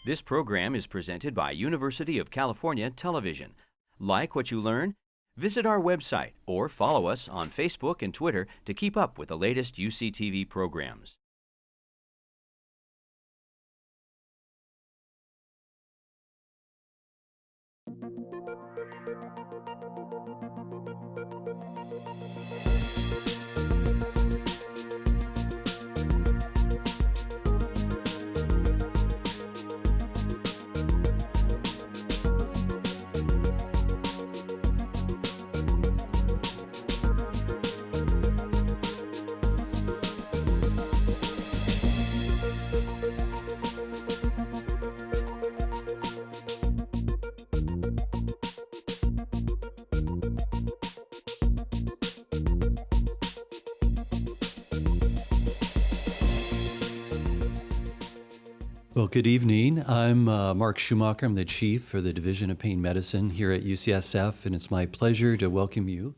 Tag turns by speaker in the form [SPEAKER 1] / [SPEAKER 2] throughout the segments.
[SPEAKER 1] This program is presented by University of California Television. Like what you learn? Visit our website or follow us on Facebook and Twitter to keep up with the latest UCTV programs.
[SPEAKER 2] Well, good evening. I'm Mark Schumacher. I'm the chief for the Division of Pain Medicine here at UCSF, and it's my pleasure to welcome you,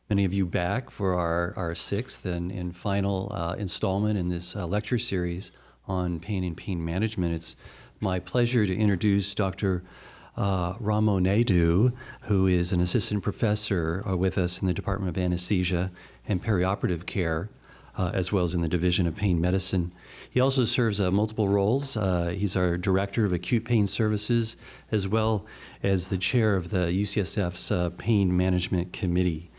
[SPEAKER 2] many of you, back for our sixth and final installment in this lecture series on pain and pain management. It's my pleasure to introduce Dr. Ramo Naidu, who is an assistant professor with us in the Department of Anesthesia and Perioperative Care, as well as in the Division of Pain Medicine. He also serves multiple roles. He's our Director of Acute Pain Services, as well as the chair of the UCSF's Pain Management Committee.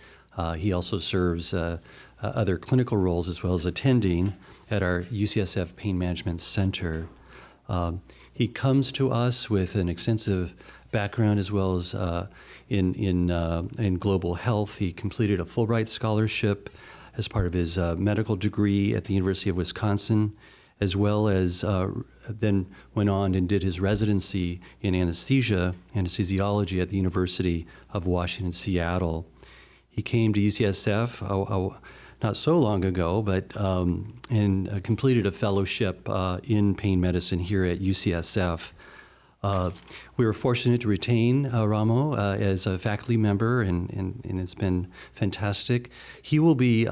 [SPEAKER 2] He also serves other clinical roles, as well as attending at our UCSF Pain Management Center. He comes to us with an extensive background, as well as in global health. He completed a Fulbright scholarship as part of his medical degree at the University of Wisconsin, as well as then went on and did his residency in anesthesiology at the University of Washington, Seattle. He came to UCSF not so long ago, but and completed a fellowship in pain medicine here at UCSF. We were fortunate to retain Ramo as a faculty member, and it's been fantastic. He will be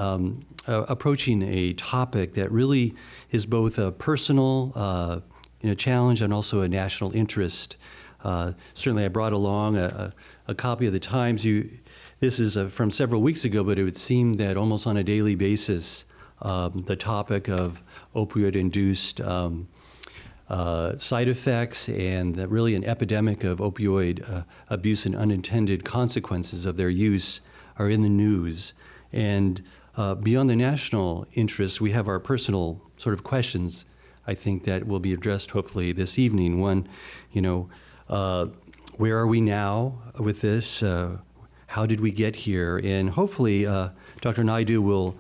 [SPEAKER 2] approaching a topic that really is both a personal challenge and also a national interest. Certainly I brought along a copy of the Times. This is from several weeks ago, but it would seem that almost on a daily basis, the topic of opioid-induced side effects and really an epidemic of opioid abuse and unintended consequences of their use are in the news. And beyond the national interest, we have our personal sort of questions, I think, that will be addressed hopefully this evening. One, where are we now with this? How did we get here? And hopefully Dr. Naidu will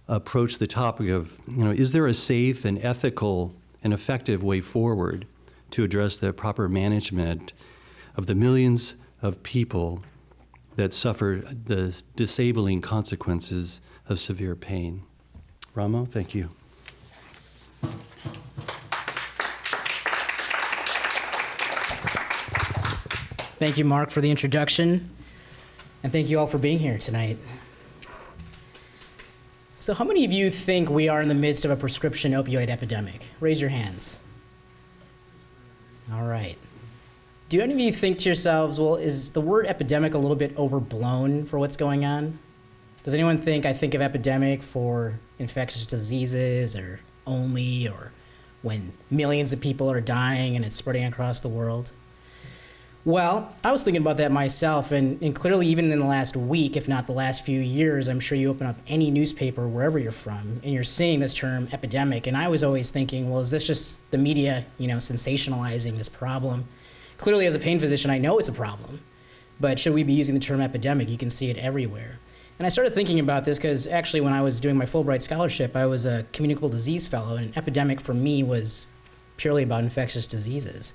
[SPEAKER 2] approach the topic of, is there a safe and ethical an effective way forward to address the proper management of the millions of people that suffer the disabling consequences of severe pain. Ramo, thank you.
[SPEAKER 3] Thank you, Mark, for the introduction, and thank you all for being here tonight. So how many of you think we are in the midst of a prescription opioid epidemic? Raise your hands. All right. Do any of you think to yourselves, well, is the word epidemic a little bit overblown for what's going on? Does anyone think I think of epidemic for infectious diseases or when millions of people are dying and it's spreading across the world? Well, I was thinking about that myself, and clearly even in the last week, if not the last few years, I'm sure you open up any newspaper wherever you're from, and you're seeing this term epidemic, and I was always thinking, well, is this just the media, sensationalizing this problem? Clearly, as a pain physician, I know it's a problem, but should we be using the term epidemic? You can see it everywhere. And I started thinking about this because actually when I was doing my Fulbright scholarship, I was a communicable disease fellow, and an epidemic for me was purely about infectious diseases.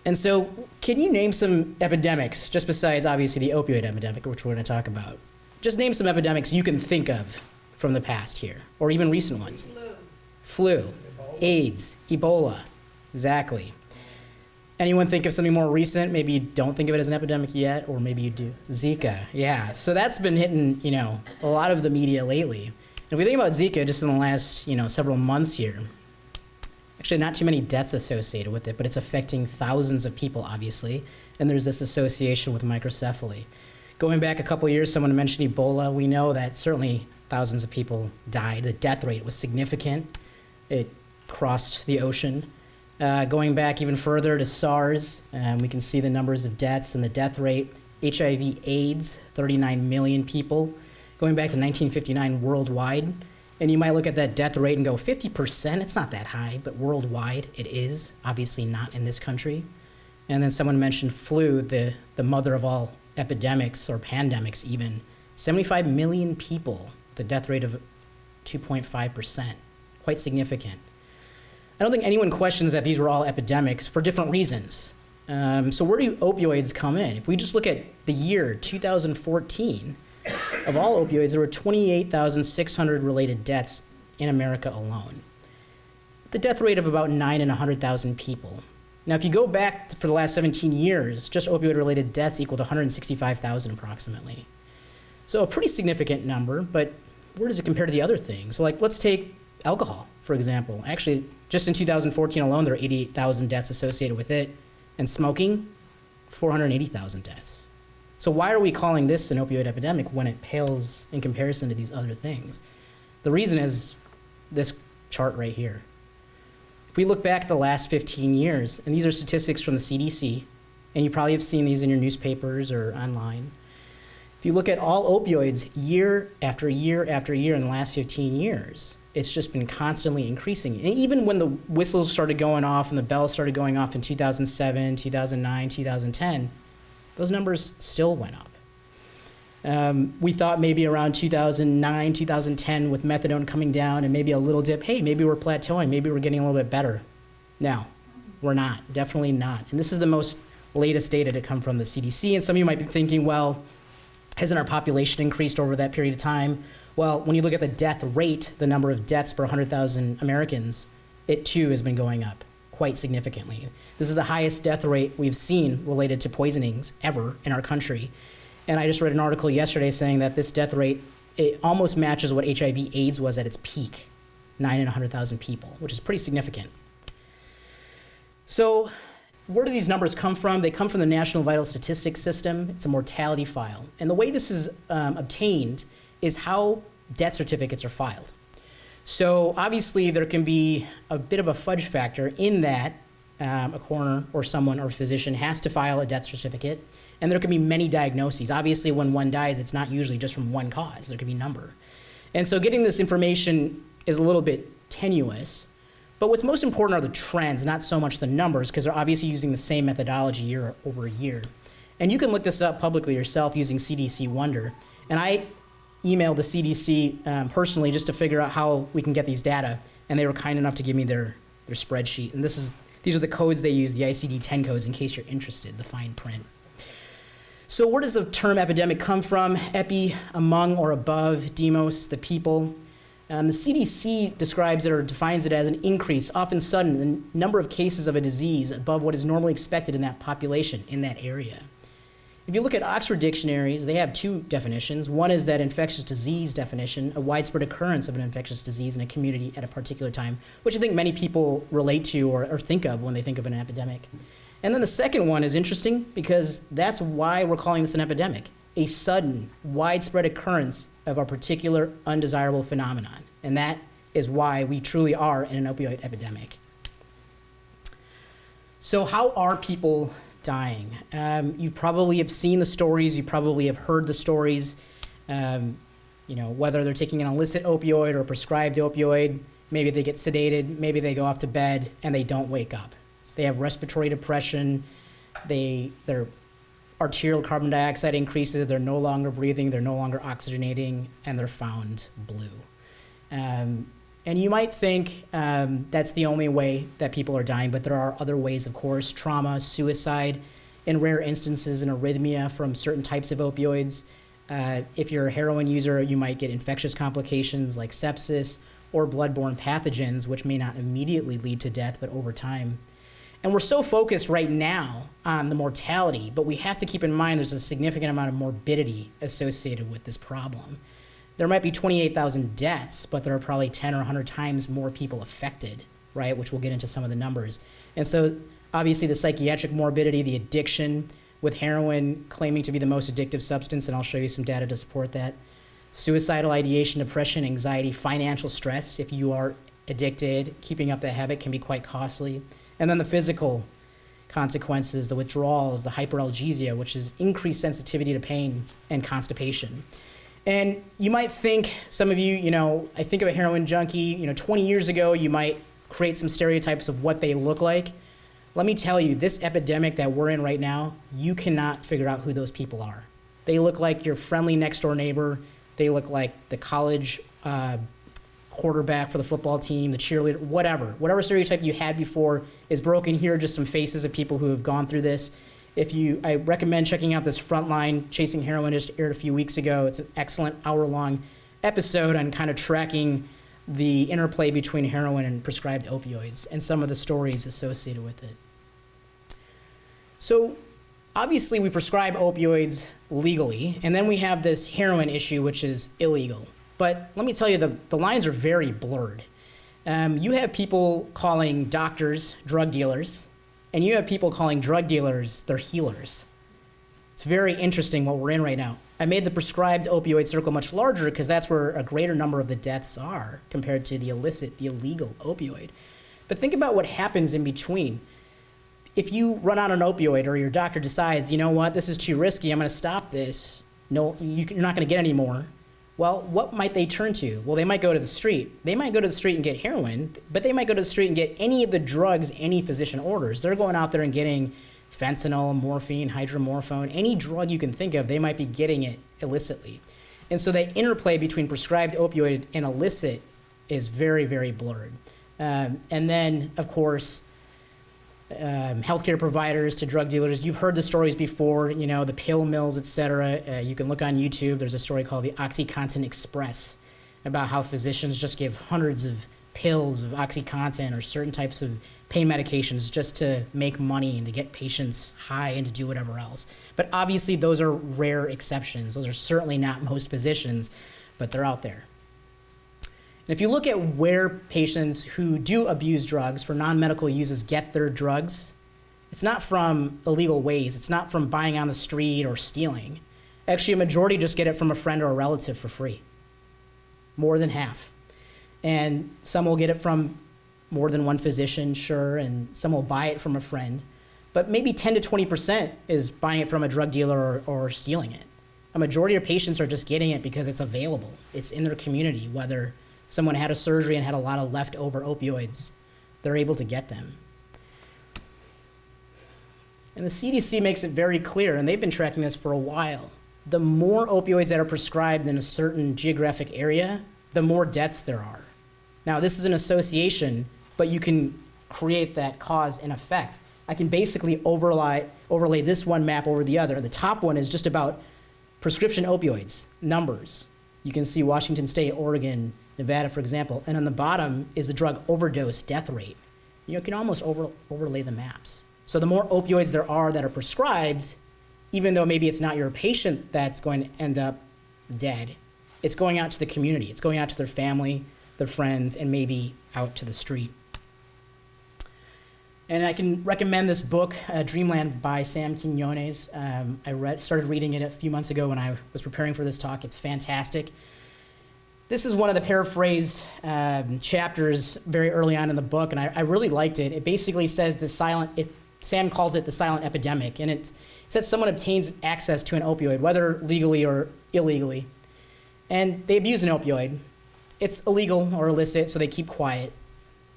[SPEAKER 3] And so, can you name some epidemics, just besides obviously the opioid epidemic, which we're going to talk about? Just name some epidemics you can think of from the past here, or even recent ones. Flu, AIDS, Ebola, exactly. Anyone think of something more recent? Maybe you don't think of it as an epidemic yet, or maybe you do. Zika, yeah. So that's been hitting, a lot of the media lately. If we think about Zika just in the last, several months here, Actually, not too many deaths associated with it, but it's affecting thousands of people, obviously. And there's this association with microcephaly. Going back a couple of years, someone mentioned Ebola. We know that certainly thousands of people died. The death rate was significant. It crossed the ocean. Going back even further to SARS, we can see the numbers of deaths and the death rate. HIV/AIDS, 39 million people. Going back to 1959 worldwide. And you might look at that death rate and go, 50%, it's not that high, but worldwide it is, obviously not in this country. And then someone mentioned flu, the mother of all epidemics or pandemics even. 75 million people, the death rate of 2.5%, quite significant. I don't think anyone questions that these were all epidemics for different reasons. So where do opioids come in? If we just look at the year 2014, of all opioids, there were 28,600 related deaths in America alone. The death rate of about 9 in 100,000 people. Now, if you go back for the last 17 years, just opioid-related deaths equaled 165,000 approximately. So a pretty significant number, but where does it compare to the other things? So let's take alcohol, for example. Actually, just in 2014 alone, there were 88,000 deaths associated with it, and smoking, 480,000 deaths. So why are we calling this an opioid epidemic when it pales in comparison to these other things? The reason is this chart right here. If we look back at the last 15 years, and these are statistics from the CDC, and you probably have seen these in your newspapers or online. If you look at all opioids year after year after year in the last 15 years, it's just been constantly increasing. And even when the whistles started going off and the bells started going off in 2007, 2009, 2010, those numbers still went up. We thought maybe around 2009, 2010 with methadone coming down and maybe a little dip, hey, maybe we're plateauing, maybe we're getting a little bit better. No, we're not, definitely not. And this is the most latest data to come from the CDC. And some of you might be thinking, well, hasn't our population increased over that period of time? Well, when you look at the death rate, the number of deaths per 100,000 Americans, it too has been going up quite significantly. This is the highest death rate we've seen related to poisonings ever in our country. And I just read an article yesterday saying that this death rate, it almost matches what HIV/AIDS was at its peak, 9 in 100,000 people, which is pretty significant. So where do these numbers come from? They come from the National Vital Statistics System. It's a mortality file. And the way this is obtained is how death certificates are filed. So obviously there can be a bit of a fudge factor in that a coroner or someone or a physician has to file a death certificate, and there can be many diagnoses. Obviously when one dies, it's not usually just from one cause. There could be a number. And so getting this information is a little bit tenuous, but what's most important are the trends, not so much the numbers, because they're obviously using the same methodology year over year. And you can look this up publicly yourself using CDC Wonder. And I emailed the CDC personally just to figure out how we can get these data, and they were kind enough to give me their spreadsheet. And these are the codes they use, the ICD-10 codes, in case you're interested, the fine print. So where does the term epidemic come from? Epi, among or above, demos, the people. The CDC describes it or defines it as an increase, often sudden, in the number of cases of a disease above what is normally expected in that population, in that area. If you look at Oxford dictionaries, they have two definitions. One is that infectious disease definition, a widespread occurrence of an infectious disease in a community at a particular time, which I think many people relate to or think of when they think of an epidemic. And then the second one is interesting because that's why we're calling this an epidemic, a sudden, widespread occurrence of a particular undesirable phenomenon. And that is why we truly are in an opioid epidemic. So how are people dying? You probably have seen the stories, you probably have heard the stories, whether they're taking an illicit opioid or a prescribed opioid, maybe they get sedated, maybe they go off to bed and they don't wake up. They have respiratory depression, their arterial carbon dioxide increases, they're no longer breathing, they're no longer oxygenating, and they're found blue. And you might think that's the only way that people are dying, but there are other ways, of course: trauma, suicide, in rare instances, an arrhythmia from certain types of opioids. If you're a heroin user, you might get infectious complications like sepsis or bloodborne pathogens, which may not immediately lead to death, but over time. And we're so focused right now on the mortality, but we have to keep in mind there's a significant amount of morbidity associated with this problem. There might be 28,000 deaths, but there are probably 10 or 100 times more people affected right, which we'll get into some of the numbers. And so obviously the psychiatric morbidity, the addiction, with heroin claiming to be the most addictive substance, and I'll show you some data to support that. Suicidal ideation, depression, anxiety, financial stress. If you are addicted, keeping up that habit can be quite costly. And then the physical consequences, the withdrawals, the hyperalgesia, which is increased sensitivity to pain and constipation. And you might think, some of you, I think of a heroin junkie, 20 years ago, you might create some stereotypes of what they look like. Let me tell you, this epidemic that we're in right now, you cannot figure out who those people are. They look like your friendly next door neighbor. They look like the college quarterback for the football team, the cheerleader, whatever stereotype you had before is broken. Here are just some faces of people who have gone through this. I recommend checking out this Frontline Chasing Heroin, just aired a few weeks ago. It's an excellent hour-long episode on kind of tracking the interplay between heroin and prescribed opioids and some of the stories associated with it. So obviously we prescribe opioids legally, and then we have this heroin issue, which is illegal. But let me tell you, the lines are very blurred. You have people calling doctors drug dealers, and you have people calling drug dealers their healers. It's very interesting what we're in right now. I made the prescribed opioid circle much larger because that's where a greater number of the deaths are compared to the illicit, the illegal opioid. But think about what happens in between. If you run out an opioid or your doctor decides, you know what, this is too risky, I'm going to stop this. No, you're not going to get any more. Well, what might they turn to? Well, they might go to the street. They might go to the street and get heroin, but they might go to the street and get any of the drugs any physician orders. They're going out there and getting fentanyl, morphine, hydromorphone, any drug you can think of, they might be getting it illicitly. And so the interplay between prescribed opioid and illicit is very, very blurred. And then, of course, healthcare providers to drug dealers. You've heard the stories before, the pill mills, et cetera. You can look on YouTube. There's a story called the OxyContin Express about how physicians just give hundreds of pills of OxyContin or certain types of pain medications just to make money and to get patients high and to do whatever else. But obviously those are rare exceptions. Those are certainly not most physicians, but they're out there. And if you look at where patients who do abuse drugs for non-medical uses get their drugs, it's not from illegal ways. It's not from buying on the street or stealing. Actually, a majority just get it from a friend or a relative for free. More than half. And some will get it from more than one physician, sure, and some will buy it from a friend. But maybe 10 to 20% is buying it from a drug dealer or stealing it. A majority of patients are just getting it because it's available. It's in their community, whether someone had a surgery and had a lot of leftover opioids, they're able to get them. And the CDC makes it very clear, and they've been tracking this for a while. The more opioids that are prescribed in a certain geographic area, the more deaths there are. Now, this is an association, but you can create that cause and effect. I can basically overlay this one map over the other. The top one is just about prescription opioids, numbers. You can see Washington State, Oregon, Nevada, for example. And on the bottom is the drug overdose death rate. You can almost overlay the maps. So the more opioids there are that are prescribed, even though maybe it's not your patient that's going to end up dead, it's going out to the community. It's going out to their family, their friends, and maybe out to the street. And I can recommend this book, Dreamland by Sam Quinones. I started reading it a few months ago when I was preparing for this talk. It's fantastic. This is one of the paraphrased chapters very early on in the book, and I really liked it. It basically says Sam calls it the silent epidemic, and it says someone obtains access to an opioid, whether legally or illegally, and they abuse an opioid. It's illegal or illicit, so they keep quiet.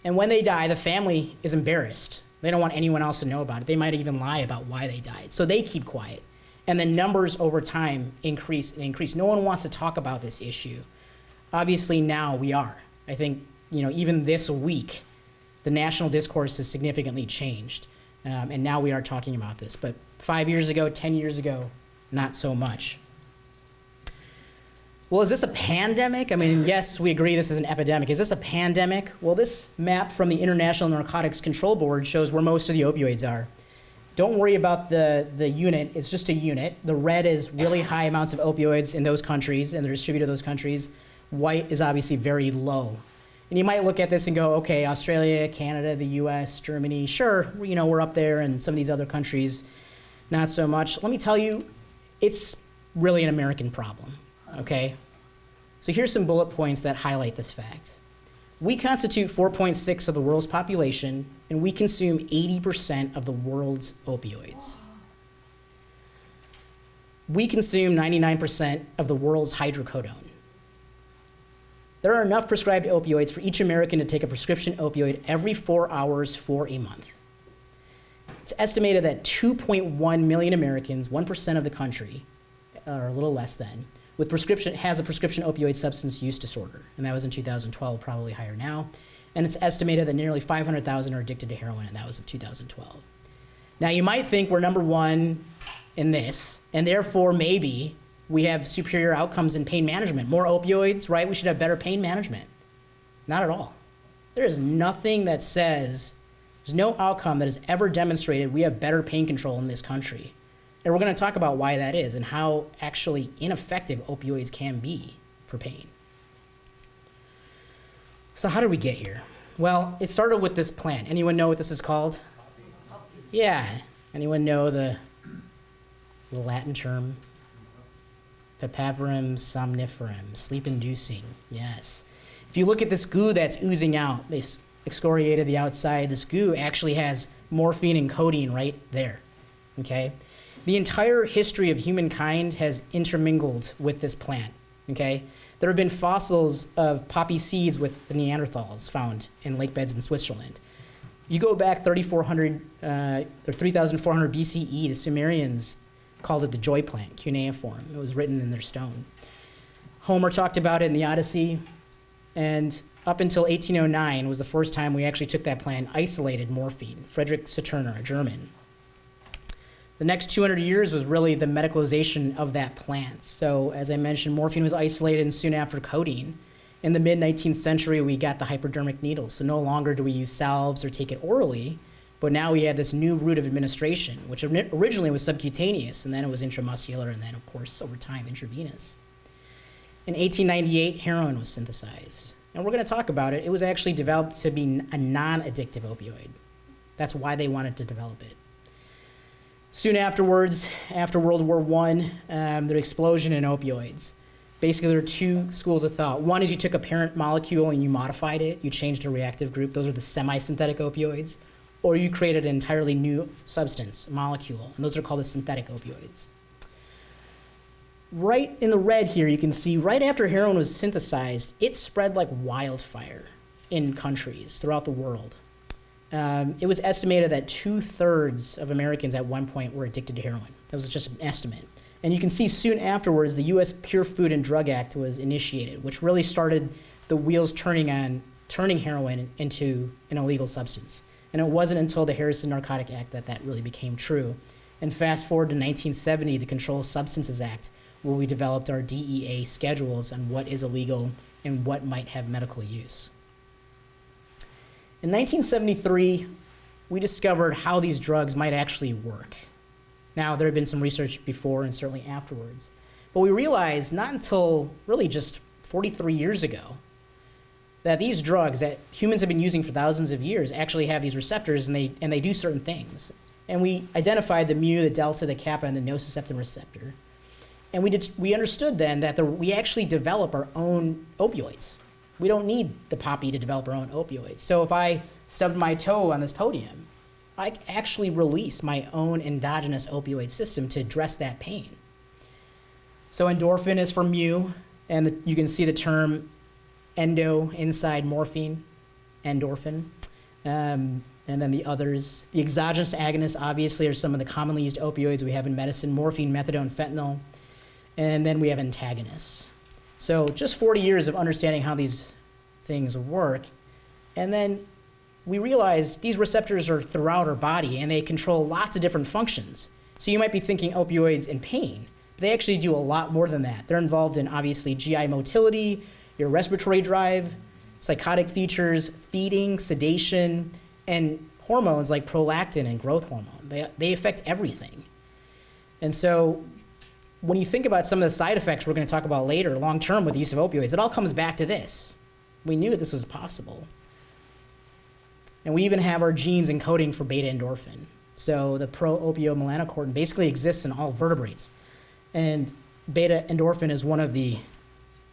[SPEAKER 3] And when they die, the family is embarrassed. They don't want anyone else to know about it. They might even lie about why they died. So they keep quiet. And the numbers over time increase and increase. No one wants to talk about this issue. Obviously now we are. I think, even this week, the national discourse has significantly changed. And now we are talking about this. But 5 years ago, 10 years ago, not so much. Well, is this a pandemic? I mean, yes, we agree this is an epidemic. Is this a pandemic? Well, this map from the International Narcotics Control Board shows where most of the opioids are. Don't worry about the unit. It's just a unit. The red is really high amounts of opioids in those countries, and they're distributed to those countries. White is obviously very low. And you might look at this and go, okay, Australia, Canada, the US, Germany, sure, we're up there, and some of these other countries, not so much. Let me tell you, it's really an American problem, okay? So here's some bullet points that highlight this fact. We constitute 4.6 of the world's population, and we consume 80% of the world's opioids. We consume 99% of the world's hydrocodone. There are enough prescribed opioids for each American to take a prescription opioid every 4 hours for a month. It's estimated that 2.1 million Americans, 1% of the country, or a little less than, has a prescription opioid substance use disorder. And that was in 2012, probably higher now. And it's estimated that nearly 500,000 are addicted to heroin, and that was of 2012. Now, you might think we're number one in this, and therefore maybe we have superior outcomes in pain management. More opioids, right? We should have better pain management. Not at all. There is nothing that says, there's no outcome that has ever demonstrated we have better pain control in this country. And we're going to talk about why that is and how actually ineffective opioids can be for pain. So how did we get here? Well, it started with this plant. Anyone know what this is called? Yeah. Anyone know the Latin term? Papaverum somniferum, sleep-inducing, yes. If you look at this goo that's oozing out, they excoriated the outside, this goo actually has morphine and codeine right there, okay? The entire history of humankind has intermingled with this plant, okay? There have been fossils of poppy seeds with the Neanderthals found in lake beds in Switzerland. You go back 3,400 BCE, the Sumerians called it the joy plant, cuneiform. It was written in their stone. Homer talked about it in the Odyssey, and up until 1809 was the first time we actually took that plant and isolated morphine. Friedrich Saturner, a German. The next 200 years was really the medicalization of that plant. So as I mentioned, morphine was isolated, and soon after codeine. In the mid-19th century, we got the hypodermic needles. So no longer do we use salves or take it orally, but now we have this new route of administration, which originally was subcutaneous, and then it was intramuscular, and then, of course, over time, intravenous. In 1898, heroin was synthesized. And we're going to talk about it. It was actually developed to be a non-addictive opioid. That's why they wanted to develop it. Soon afterwards, after World War I, the explosion in opioids. Basically, there are two schools of thought. One is you took a parent molecule and you modified it. You changed a reactive group. Those are the semi-synthetic opioids. Or you created an entirely new substance, molecule, and those are called the synthetic opioids. Right in the red here, you can see right after heroin was synthesized, it spread like wildfire in countries throughout the world. It was estimated that 2/3 of Americans at one point were addicted to heroin. That was just an estimate. And you can see soon afterwards, the U.S. Pure Food and Drug Act was initiated, which really started the wheels turning heroin into an illegal substance. And it wasn't until the Harrison Narcotic Act that really became true. And fast forward to 1970, the Controlled Substances Act, where we developed our DEA schedules on what is illegal and what might have medical use. In 1973, we discovered how these drugs might actually work. Now, there had been some research before and certainly afterwards, but we realized not until really just 43 years ago that these drugs that humans have been using for thousands of years actually have these receptors, and they do certain things. And we identified the mu, the delta, the kappa, and the nociceptin receptor. And we understood then that we actually develop our own opioids. We don't need the poppy to develop our own opioids. So if I stubbed my toe on this podium, I actually release my own endogenous opioid system to address that pain. So endorphin is for mu, and you can see the term endo, inside morphine, endorphin. And then the others. The exogenous agonists, obviously, are some of the commonly used opioids we have in medicine: morphine, methadone, fentanyl. And then we have antagonists. So just 40 years of understanding how these things work. And then we realize these receptors are throughout our body, and they control lots of different functions. So you might be thinking opioids and pain, but they actually do a lot more than that. They're involved in, obviously, GI motility, your respiratory drive, psychotic features, feeding, sedation, and hormones like prolactin and growth hormone. They affect everything. And so when you think about some of the side effects we're going to talk about later, long-term with the use of opioids, it all comes back to this. We knew that this was possible. And we even have our genes encoding for beta endorphin. So the pro-opioid melanocortin basically exists in all vertebrates. And beta endorphin is one of the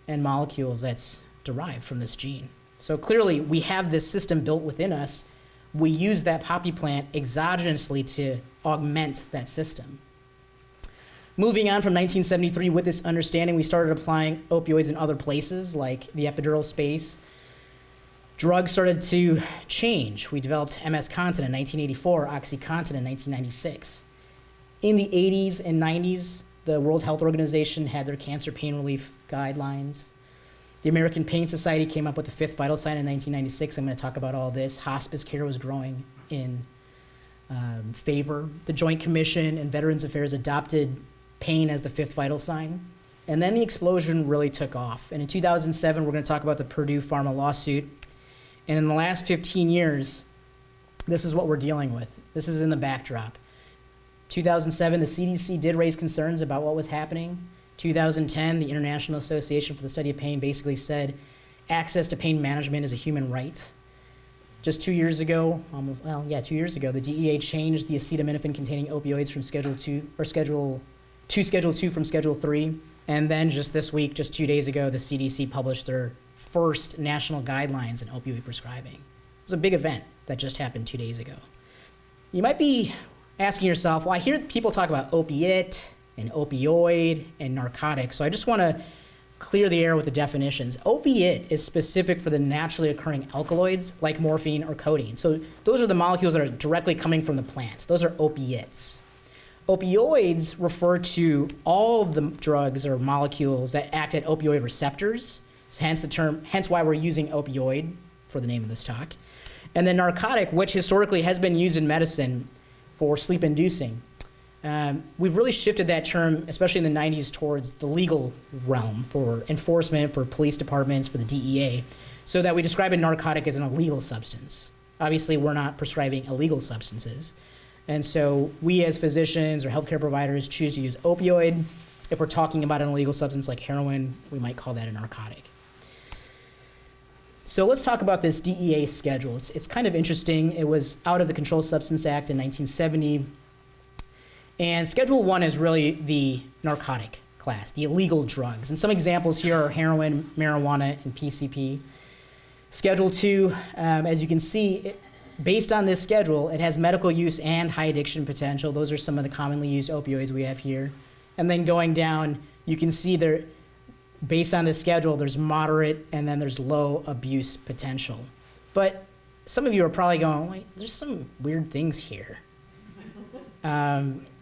[SPEAKER 3] end molecules that's derived from this gene. So clearly, we have this system built within us. We use that poppy plant exogenously to augment that system. Moving on from 1973, with this understanding, we started applying opioids in other places, like the epidural space. Drugs started to change. We developed MS-Contin in 1984, OxyContin in 1996. In the 80s and 90s, the World Health Organization had their cancer pain relief guidelines. The American Pain Society came up with the fifth vital sign in 1996. I'm going to talk about all this. Hospice care was growing in favor. The Joint Commission and Veterans Affairs adopted pain as the fifth vital sign. And then the explosion really took off. And in 2007, we're going to talk about the Purdue Pharma lawsuit. And in the last 15 years, this is what we're dealing with. This is in the backdrop. 2007, the CDC did raise concerns about what was happening. 2010, the International Association for the Study of Pain basically said access to pain management is a human right. Just 2 years ago, 2 years ago, the DEA changed the acetaminophen-containing opioids from Schedule 2 to Schedule 2 from Schedule 3. And then just this week, just 2 days ago, the CDC published their first national guidelines in opioid prescribing. It was a big event that just happened 2 days ago. You might be asking yourself, well, I hear people talk about opiate and opioid and narcotics, so I just want to clear the air with the definitions. Opiate is specific for the naturally occurring alkaloids like morphine or codeine. So those are the molecules that are directly coming from the plant. Those are opiates. Opioids refer to all the drugs or molecules that act at opioid receptors, hence the term, hence why we're using opioid for the name of this talk. And then narcotic, which historically has been used in medicine for sleep inducing. We've really shifted that term, especially in the 90s, towards the legal realm for enforcement, for police departments, for the DEA, so that we describe a narcotic as an illegal substance. Obviously, we're not prescribing illegal substances. And so we as physicians or healthcare providers choose to use opioid. If we're talking about an illegal substance like heroin, we might call that a narcotic. So let's talk about this DEA schedule. It's kind of interesting. It was out of the Controlled Substance Act in 1970. And Schedule 1 is really the narcotic class, the illegal drugs. And some examples here are heroin, marijuana, and PCP. Schedule 2, as you can see, based on this schedule, it has medical use and high addiction potential. Those are some of the commonly used opioids we have here. And then going down, you can see there, based on this schedule, there's moderate and then there's low abuse potential. But some of you are probably going, wait, there's some weird things here.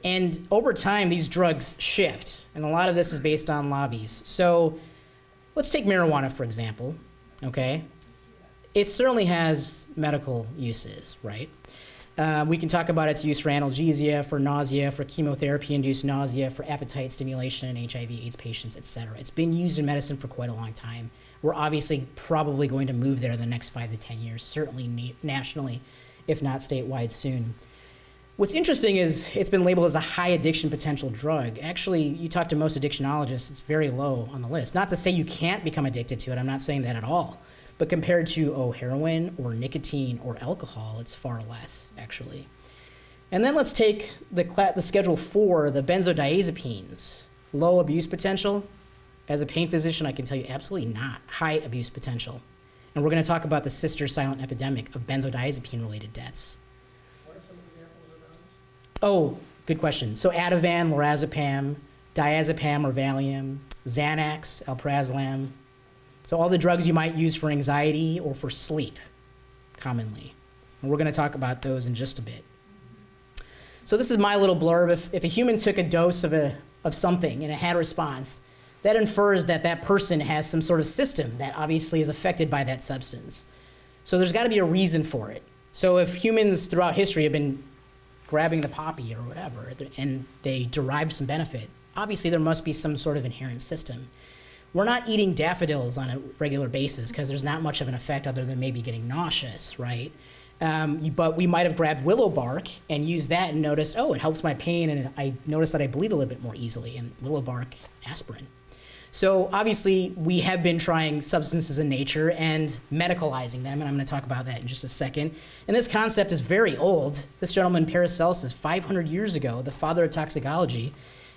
[SPEAKER 3] And over time, these drugs shift, and a lot of this is based on lobbies. So let's take marijuana, for example, okay? It certainly has medical uses, right? We can talk about its use for analgesia, for nausea, for chemotherapy-induced nausea, for appetite stimulation in HIV/AIDS patients, et cetera. It's been used in medicine for quite a long time. We're obviously probably going to move there in the next 5 to 10 years, certainly nationally, if not statewide soon. What's interesting is it's been labeled as a high addiction potential drug. Actually, you talk to most addictionologists, it's very low on the list. Not to say you can't become addicted to it, I'm not saying that at all. But compared to, heroin or nicotine or alcohol, it's far less, actually. And then let's take the Schedule 4, the benzodiazepines. Low abuse potential. As a pain physician, I can tell you absolutely not. High abuse potential. And we're going to talk about the sister silent epidemic of benzodiazepine-related deaths. Oh, good question. So Ativan, lorazepam, diazepam or Valium, Xanax, alprazolam. So all the drugs you might use for anxiety or for sleep, commonly. And we're going to talk about those in just a bit. So this is my little blurb. If a human took a dose of something and it had a response, that infers that that person has some sort of system that obviously is affected by that substance. So there's got to be a reason for it. So if humans throughout history have been grabbing the poppy or whatever, and they derive some benefit, obviously there must be some sort of inherent system. We're not eating daffodils on a regular basis because there's not much of an effect other than maybe getting nauseous, right? But we might have grabbed willow bark and used that and noticed, oh, it helps my pain, and I noticed that I bleed a little bit more easily, and willow bark, aspirin. So obviously, we have been trying substances in nature and medicalizing them, and I'm going to talk about that in just a second. And this concept is very old. This gentleman, Paracelsus, 500 years ago, the father of toxicology,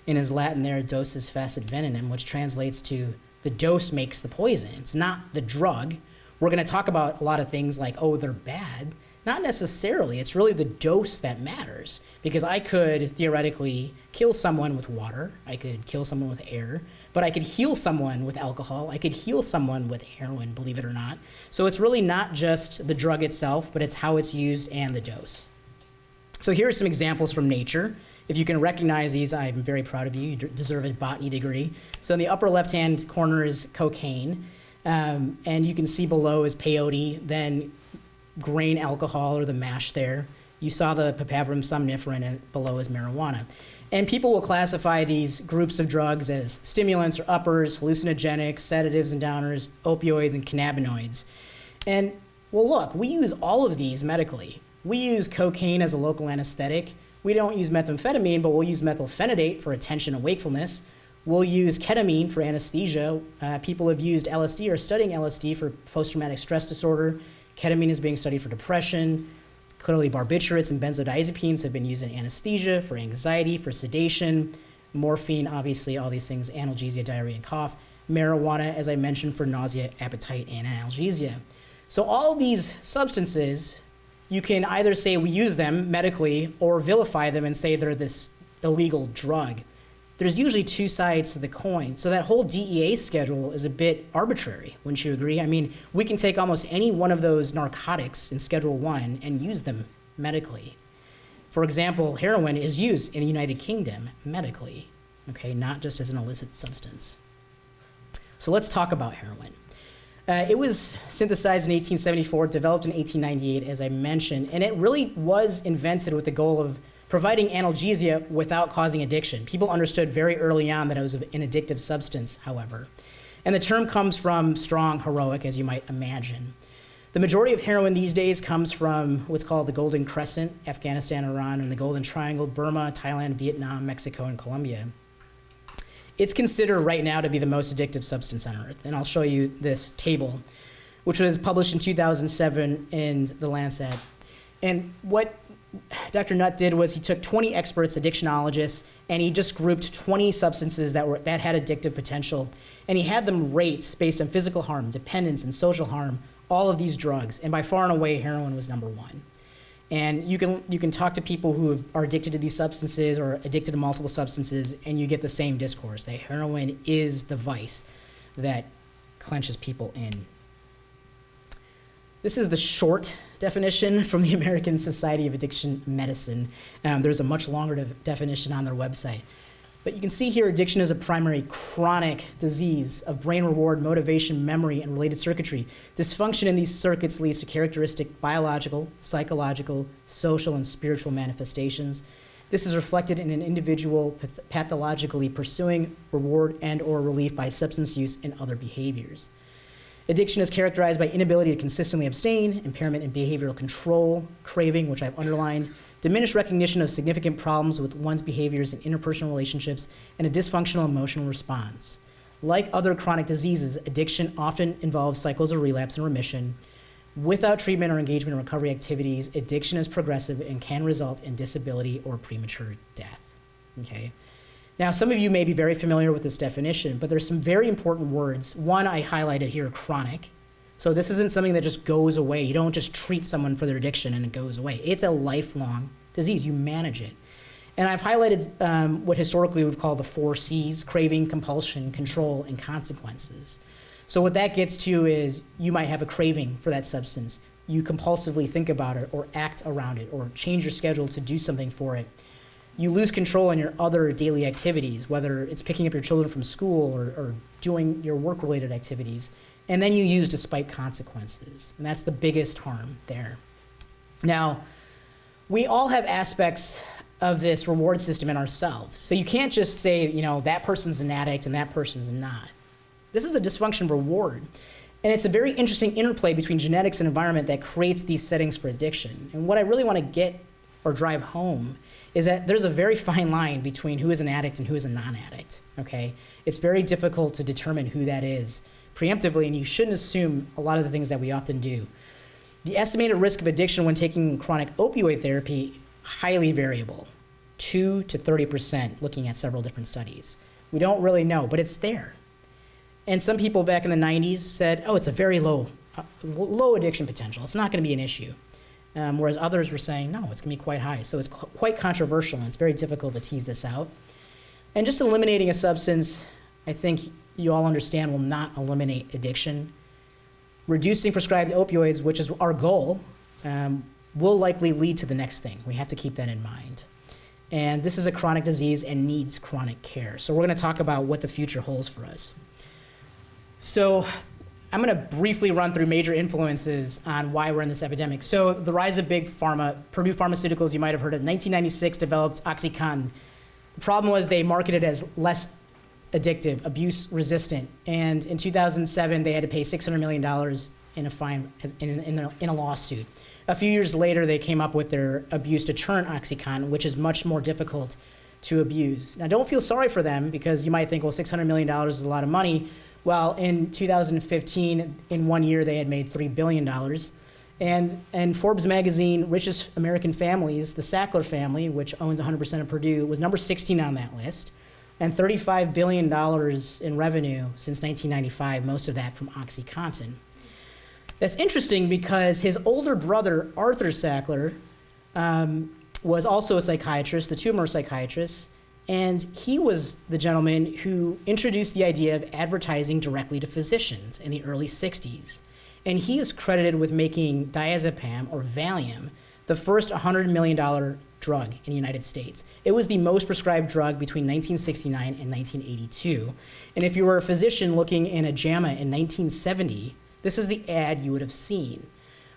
[SPEAKER 3] in his Latin there, dosis facit venenum, which translates to the dose makes the poison. It's not the drug. We're going to talk about a lot of things like, oh, they're bad. Not necessarily. It's really the dose that matters. Because I could theoretically kill someone with water. I could kill someone with air. But I could heal someone with alcohol. I could heal someone with heroin, believe it or not. So it's really not just the drug itself, but it's how it's used and the dose. So here are some examples from nature. If you can recognize these, I'm very proud of you. You deserve a botany degree. So in the upper left-hand corner is cocaine. And you can see below is peyote, then grain alcohol, or the mash there. You saw the papaverum somniferum, and below is marijuana. And people will classify these groups of drugs as stimulants or uppers, hallucinogenics, sedatives and downers, opioids, and cannabinoids. And, well, look, we use all of these medically. We use cocaine as a local anesthetic. We don't use methamphetamine, but we'll use methylphenidate for attention and wakefulness. We'll use ketamine for anesthesia. People have used LSD or studying LSD for post-traumatic stress disorder. Ketamine is being studied for depression. Clearly, barbiturates and benzodiazepines have been used in anesthesia, for anxiety, for sedation. Morphine, obviously, all these things, analgesia, diarrhea, and cough. Marijuana, as I mentioned, for nausea, appetite, and analgesia. So all of these substances, you can either say we use them medically or vilify them and say they're this illegal drug. There's usually two sides to the coin. So that whole DEA schedule is a bit arbitrary, wouldn't you agree? I mean, we can take almost any one of those narcotics in Schedule 1 and use them medically. For example, heroin is used in the United Kingdom medically, okay, not just as an illicit substance. So let's talk about heroin. It was synthesized in 1874, developed in 1898, as I mentioned, and it really was invented with the goal of providing analgesia without causing addiction. People understood very early on that it was an addictive substance, however. And the term comes from strong, heroic, as you might imagine. The majority of heroin these days comes from what's called the Golden Crescent, Afghanistan, Iran, and the Golden Triangle, Burma, Thailand, Vietnam, Mexico, and Colombia. It's considered right now to be the most addictive substance on Earth, and I'll show you this table, which was published in 2007 in The Lancet. And what Dr. Nutt did was he took 20 experts, addictionologists, and he just grouped 20 substances that had addictive potential, and he had them rate based on physical harm, dependence, and social harm, all of these drugs, and by far and away, heroin was number one. And you can talk to people who are addicted to these substances or addicted to multiple substances, and you get the same discourse, that heroin is the vice that clenches people in. This is the short definition from the American Society of Addiction Medicine. There's a much longer definition on their website. But you can see here, addiction is a primary chronic disease of brain reward, motivation, memory, and related circuitry. Dysfunction in these circuits leads to characteristic biological, psychological, social, and spiritual manifestations. This is reflected in an individual pathologically pursuing reward and or relief by substance use and other behaviors. Addiction is characterized by inability to consistently abstain, impairment in behavioral control, craving, which I've underlined, diminished recognition of significant problems with one's behaviors in interpersonal relationships, and a dysfunctional emotional response. Like other chronic diseases, addiction often involves cycles of relapse and remission. Without treatment or engagement in recovery activities, addiction is progressive and can result in disability or premature death. Okay? Now, some of you may be very familiar with this definition, but there's some very important words. One I highlighted here, chronic. So this isn't something that just goes away. You don't just treat someone for their addiction and it goes away. It's a lifelong disease. You manage it. And I've highlighted what historically we've called the 4 C's: craving, compulsion, control, and consequences. So what that gets to is you might have a craving for that substance. You compulsively think about it or act around it or change your schedule to do something for it. You lose control in your other daily activities, whether it's picking up your children from school or doing your work-related activities. And then you use despite consequences. And that's the biggest harm there. Now, we all have aspects of this reward system in ourselves. So you can't just say, that person's an addict and that person's not. This is a dysfunction reward. And it's a very interesting interplay between genetics and environment that creates these settings for addiction. And what I really want to get or drive home is that there's a very fine line between who is an addict and who is a non-addict, okay? It's very difficult to determine who that is preemptively, and you shouldn't assume a lot of the things that we often do. The estimated risk of addiction when taking chronic opioid therapy, highly variable, 2 to 30%, looking at several different studies. We don't really know, but it's there. And some people back in the 90s said, oh, it's a very low addiction potential. It's not going to be an issue. Whereas others were saying, no, it's going to be quite high. So it's quite controversial, and it's very difficult to tease this out. And just eliminating a substance, I think you all understand, will not eliminate addiction. Reducing prescribed opioids, which is our goal, will likely lead to the next thing. We have to keep that in mind. And this is a chronic disease and needs chronic care. So we're going to talk about what the future holds for us. So I'm going to briefly run through major influences on why we're in this epidemic. So the rise of big pharma, Purdue Pharmaceuticals, you might have heard of, in 1996 developed OxyContin. The problem was they marketed it as less addictive, abuse resistant. And in 2007, they had to pay $600 million in a fine in a lawsuit. A few years later, they came up with their abuse deterrent OxyContin, which is much more difficult to abuse. Now, don't feel sorry for them, because you might think, well, $600 million is a lot of money. Well, in 2015, in 1 year, they had made $3 billion. And Forbes magazine, Richest American Families, the Sackler family, which owns 100% of Purdue, was number 16 on that list, and $35 billion in revenue since 1995, most of that from OxyContin. That's interesting because his older brother, Arthur Sackler, was also a psychiatrist. The two of them are psychiatrists. And he was the gentleman who introduced the idea of advertising directly to physicians in the early 60s. And he is credited with making diazepam, or Valium, the first $100 million drug in the United States. It was the most prescribed drug between 1969 and 1982. And if you were a physician looking in a JAMA in 1970, this is the ad you would have seen.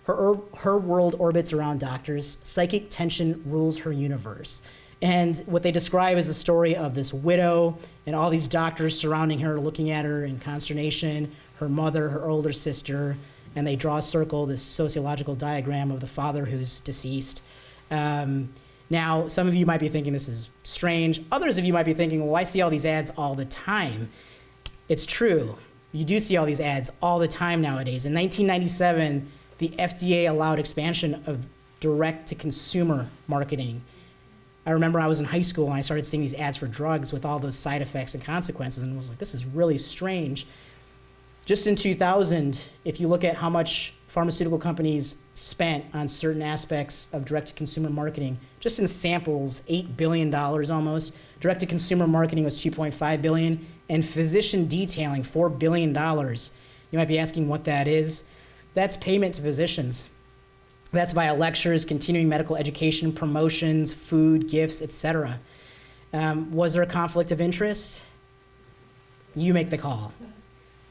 [SPEAKER 3] Her world orbits around doctors. Psychic tension rules her universe. And what they describe is the story of this widow and all these doctors surrounding her, looking at her in consternation, her mother, her older sister, and they draw a circle, this sociological diagram of the father who's deceased. Now, some of you might be thinking this is strange. Others of you might be thinking, well, I see all these ads all the time. It's true. You do see all these ads all the time nowadays. In 1997, the FDA allowed expansion of direct-to-consumer marketing. I remember I was in high school and I started seeing these ads for drugs with all those side effects and consequences, and was like, this is really strange. Just in 2000, if you look at how much pharmaceutical companies spent on certain aspects of direct-to-consumer marketing, just in samples, $8 billion almost. Direct-to-consumer marketing was $2.5 billion, and physician detailing, $4 billion. You might be asking what that is. That's payment to physicians. That's via lectures, continuing medical education, promotions, food, gifts, etc. Was there a conflict of interest? You make the call.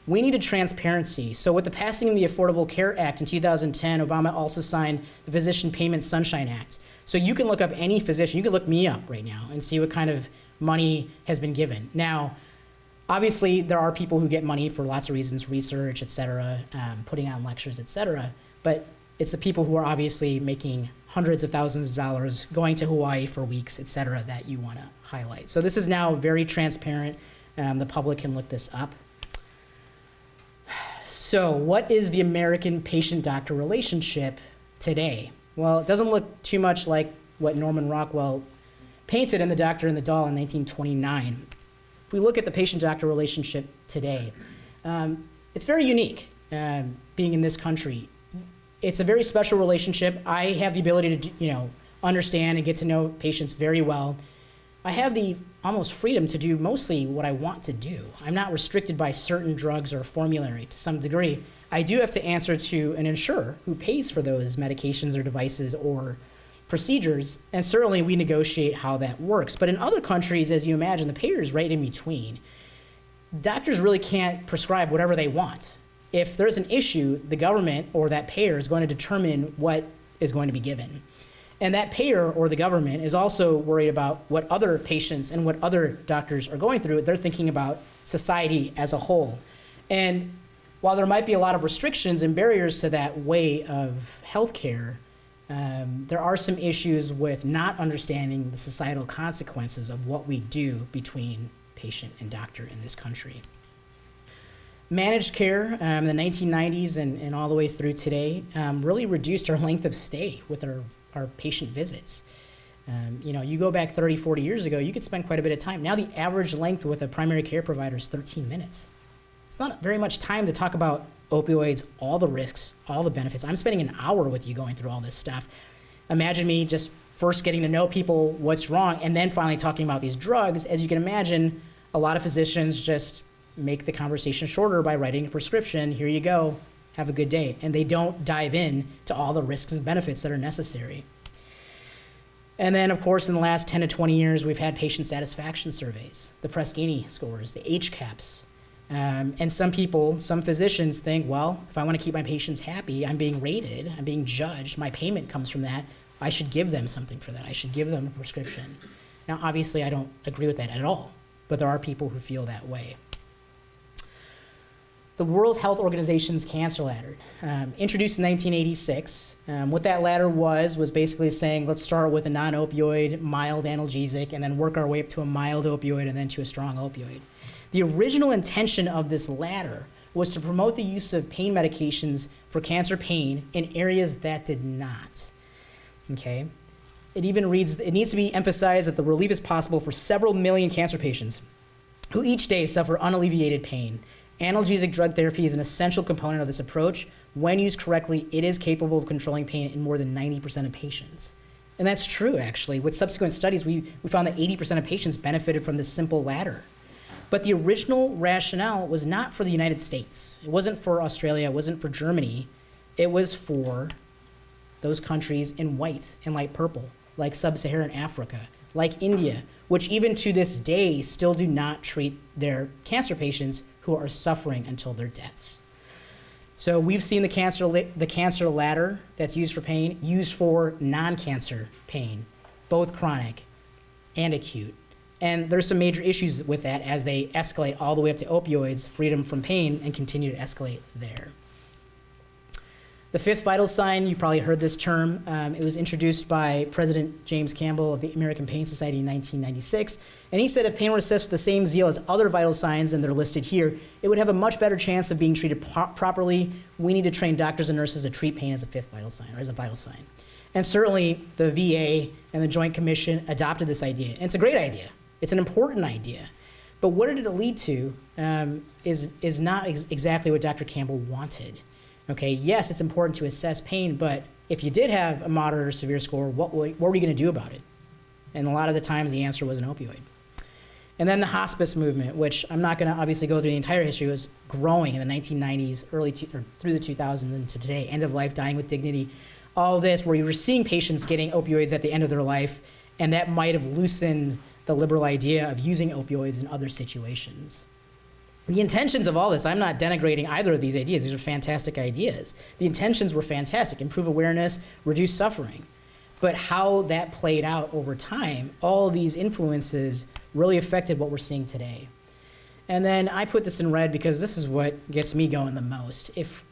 [SPEAKER 3] We needed transparency. So with the passing of the Affordable Care Act in 2010, Obama also signed the Physician Payment Sunshine Act. So you can look up any physician. You can look me up right now and see what kind of money has been given. Now, obviously, there are people who get money for lots of reasons, research, etc., putting on lectures, etc. But it's the people who are obviously making hundreds of thousands of dollars, going to Hawaii for weeks, etc., that you want to highlight. So this is now very transparent. The public can look this up. So what is the American patient-doctor relationship today? Well, it doesn't look too much like what Norman Rockwell painted in The Doctor and the Doll in 1929. If we look at the patient-doctor relationship today, it's very unique, being in this country. It's a very special relationship. I have the ability to, understand and get to know patients very well. I have the almost freedom to do mostly what I want to do. I'm not restricted by certain drugs or formulary to some degree. I do have to answer to an insurer who pays for those medications or devices or procedures, and certainly we negotiate how that works. But in other countries, as you imagine, the payer is right in between. Doctors really can't prescribe whatever they want. If there's an issue, the government or that payer is going to determine what is going to be given. And that payer or the government is also worried about what other patients and what other doctors are going through. They're thinking about society as a whole. And while there might be a lot of restrictions and barriers to that way of healthcare, there are some issues with not understanding the societal consequences of what we do between patient and doctor in this country. Managed care in the 1990s and all the way through today really reduced our length of stay with our patient visits. You go back 30, 40 years ago, you could spend quite a bit of time. Now the average length with a primary care provider is 13 minutes. It's not very much time to talk about opioids, all the risks, all the benefits. I'm spending an hour with you going through all this stuff. Imagine me just first getting to know people, what's wrong, and then finally talking about these drugs. As you can imagine, a lot of physicians just make the conversation shorter by writing a prescription. Here you go, have a good day. And they don't dive in to all the risks and benefits that are necessary. And then, of course, in the last 10 to 20 years, we've had patient satisfaction surveys, the Press-Ganey scores, the HCAHPS. And some physicians think, well, if I want to keep my patients happy, I'm being rated, I'm being judged, my payment comes from that, I should give them something for that. I should give them a prescription. Now, obviously, I don't agree with that at all, but there are people who feel that way. The World Health Organization's cancer ladder, introduced in 1986. What that ladder was basically saying, let's start with a non-opioid, mild analgesic, and then work our way up to a mild opioid and then to a strong opioid. The original intention of this ladder was to promote the use of pain medications for cancer pain in areas that did not. Okay? It even reads, it needs to be emphasized that the relief is possible for several million cancer patients who each day suffer unalleviated pain. Analgesic drug therapy is an essential component of this approach. When used correctly, it is capable of controlling pain in more than 90% of patients. And that's true, actually. With subsequent studies, we found that 80% of patients benefited from this simple ladder. But the original rationale was not for the United States. It wasn't for Australia. It wasn't for Germany. It was for those countries in white and light purple, like sub-Saharan Africa, like India, which even to this day still do not treat their cancer patients who are suffering until their deaths. So we've seen the cancer ladder that's used for pain, used for non-cancer pain, both chronic and acute. And there's some major issues with that as they escalate all the way up to opioids, freedom from pain, and continue to escalate there. The fifth vital sign, you probably heard this term. It was introduced by President James Campbell of the American Pain Society in 1996. And he said if pain were assessed with the same zeal as other vital signs, and they're listed here, it would have a much better chance of being treated properly. We need to train doctors and nurses to treat pain as a fifth vital sign, or as a vital sign. And certainly the VA and the Joint Commission adopted this idea. And it's a great idea. It's an important idea. But what did it lead to is not exactly what Dr. Campbell wanted. Okay, yes, it's important to assess pain, but if you did have a moderate or severe score, what were you going to do about it? And a lot of the times the answer was an opioid. And then the hospice movement, which I'm not going to obviously go through the entire history, was growing in the 1990s, through the 2000s into today, end of life, dying with dignity, all this, where you were seeing patients getting opioids at the end of their life, and that might have loosened the liberal idea of using opioids in other situations. The intentions of all this, I'm not denigrating either of these ideas. These are fantastic ideas. The intentions were fantastic, improve awareness, reduce suffering. But how that played out over time, all these influences really affected what we're seeing today. And then I put this in red because this is what gets me going the most. If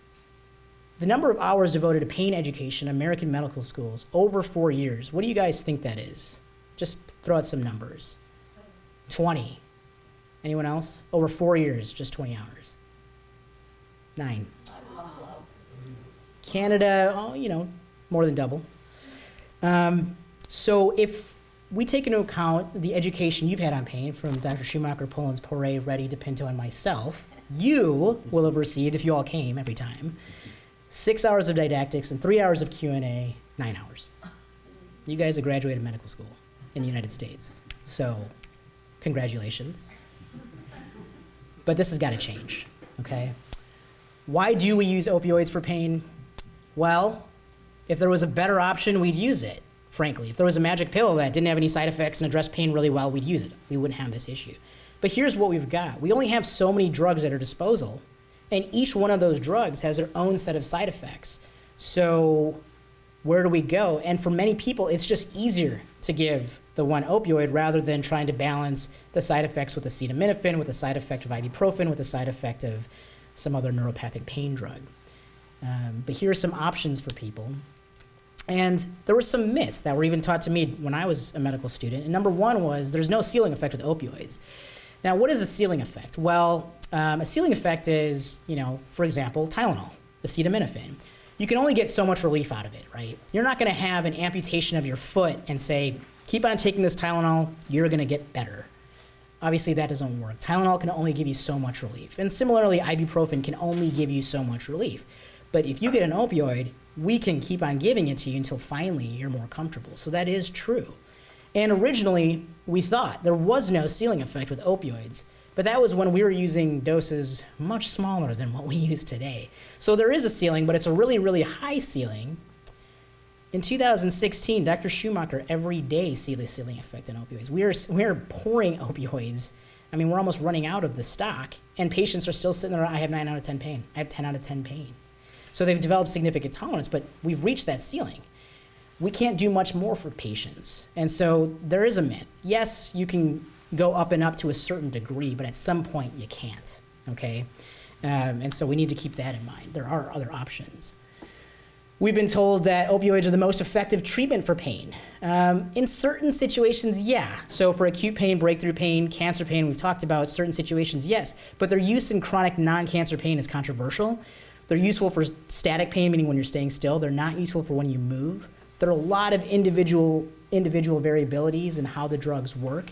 [SPEAKER 3] the number of hours devoted to pain education in American medical schools over 4 years, what do you guys think that is? Just throw out some numbers. 20. Anyone else? Over 4 years, just 20 hours. 9. Canada, more than double. So if we take into account the education you've had on pain from Dr. Schumacher, Pullins, Poirier, Reddy, DePinto, and myself, you will have received, if you all came every time, 6 hours of didactics and 3 hours of Q&A, 9 hours. You guys have graduated medical school in the United States. So congratulations. But this has got to change, okay? Why do we use opioids for pain? Well, if there was a better option, we'd use it, frankly. If there was a magic pill that didn't have any side effects and addressed pain really well, we'd use it. We wouldn't have this issue. But here's what we've got. We only have so many drugs at our disposal, and each one of those drugs has their own set of side effects. So where do we go? And for many people, it's just easier to give the one opioid rather than trying to balance the side effects with acetaminophen, with the side effect of ibuprofen, with the side effect of some other neuropathic pain drug. But here are some options for people. And there were some myths that were even taught to me when I was a medical student. And number one was there's no ceiling effect with opioids. Now, what is a ceiling effect? Well, a ceiling effect is, for example, Tylenol, acetaminophen. You can only get so much relief out of it, right? You're not going to have an amputation of your foot and say, keep on taking this Tylenol, you're going to get better. Obviously, that doesn't work. Tylenol can only give you so much relief. And similarly, ibuprofen can only give you so much relief. But if you get an opioid, we can keep on giving it to you until finally you're more comfortable. So that is true. And originally, we thought there was no ceiling effect with opioids, but that was when we were using doses much smaller than what we use today. So there is a ceiling, but it's a really, really high ceiling. In 2016, Dr. Schumacher every day see the ceiling effect in opioids. We are pouring opioids. I mean, we're almost running out of the stock, and patients are still sitting there, I have 9 out of 10 pain. I have 10 out of 10 pain. So they've developed significant tolerance, but we've reached that ceiling. We can't do much more for patients. And so there is a myth. Yes, you can go up and up to a certain degree, but at some point you can't, okay? And so we need to keep that in mind. There are other options. We've been told that opioids are the most effective treatment for pain. In certain situations, yeah. So for acute pain, breakthrough pain, cancer pain, we've talked about certain situations, yes. But their use in chronic non-cancer pain is controversial. They're useful for static pain, meaning when you're staying still. They're not useful for when you move. There are a lot of individual variabilities in how the drugs work.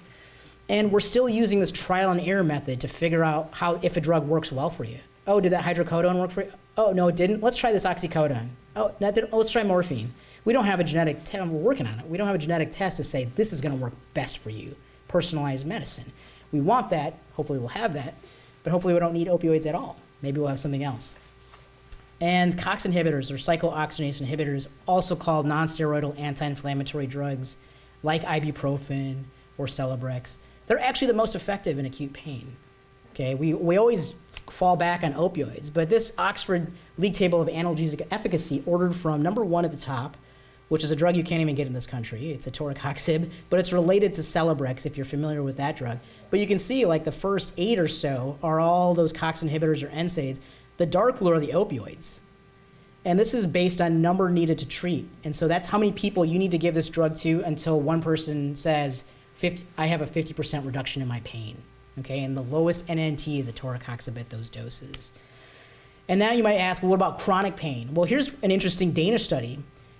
[SPEAKER 3] And we're still using this trial and error method to figure out if a drug works well for you. Oh, did that hydrocodone work for you? Oh, no, it didn't. Let's try this oxycodone. Oh, that didn't. Oh, let's try morphine. We don't have a genetic test. We're working on it. We don't have a genetic test to say this is going to work best for you. Personalized medicine. We want that. Hopefully we'll have that. But hopefully we don't need opioids at all. Maybe we'll have something else. And COX inhibitors, or cyclooxygenase inhibitors, also called nonsteroidal anti-inflammatory drugs like ibuprofen or Celebrex, they're actually the most effective in acute pain. Okay, we always fall back on opioids, but this Oxford League Table of Analgesic Efficacy ordered from number 1 at the top, which is a drug you can't even get in this country. It's a toricoxib, but it's related to Celebrex if you're familiar with that drug. But you can see like the first 8 or so are all those COX inhibitors or NSAIDs. The dark blue are the opioids. And this is based on number needed to treat. And so that's how many people you need to give this drug to until one person says, I have a 50% reduction in my pain. Okay, and the lowest NNT is a toricoxib at those doses. And now you might ask, well, what about chronic pain? Well, here's an interesting Danish study.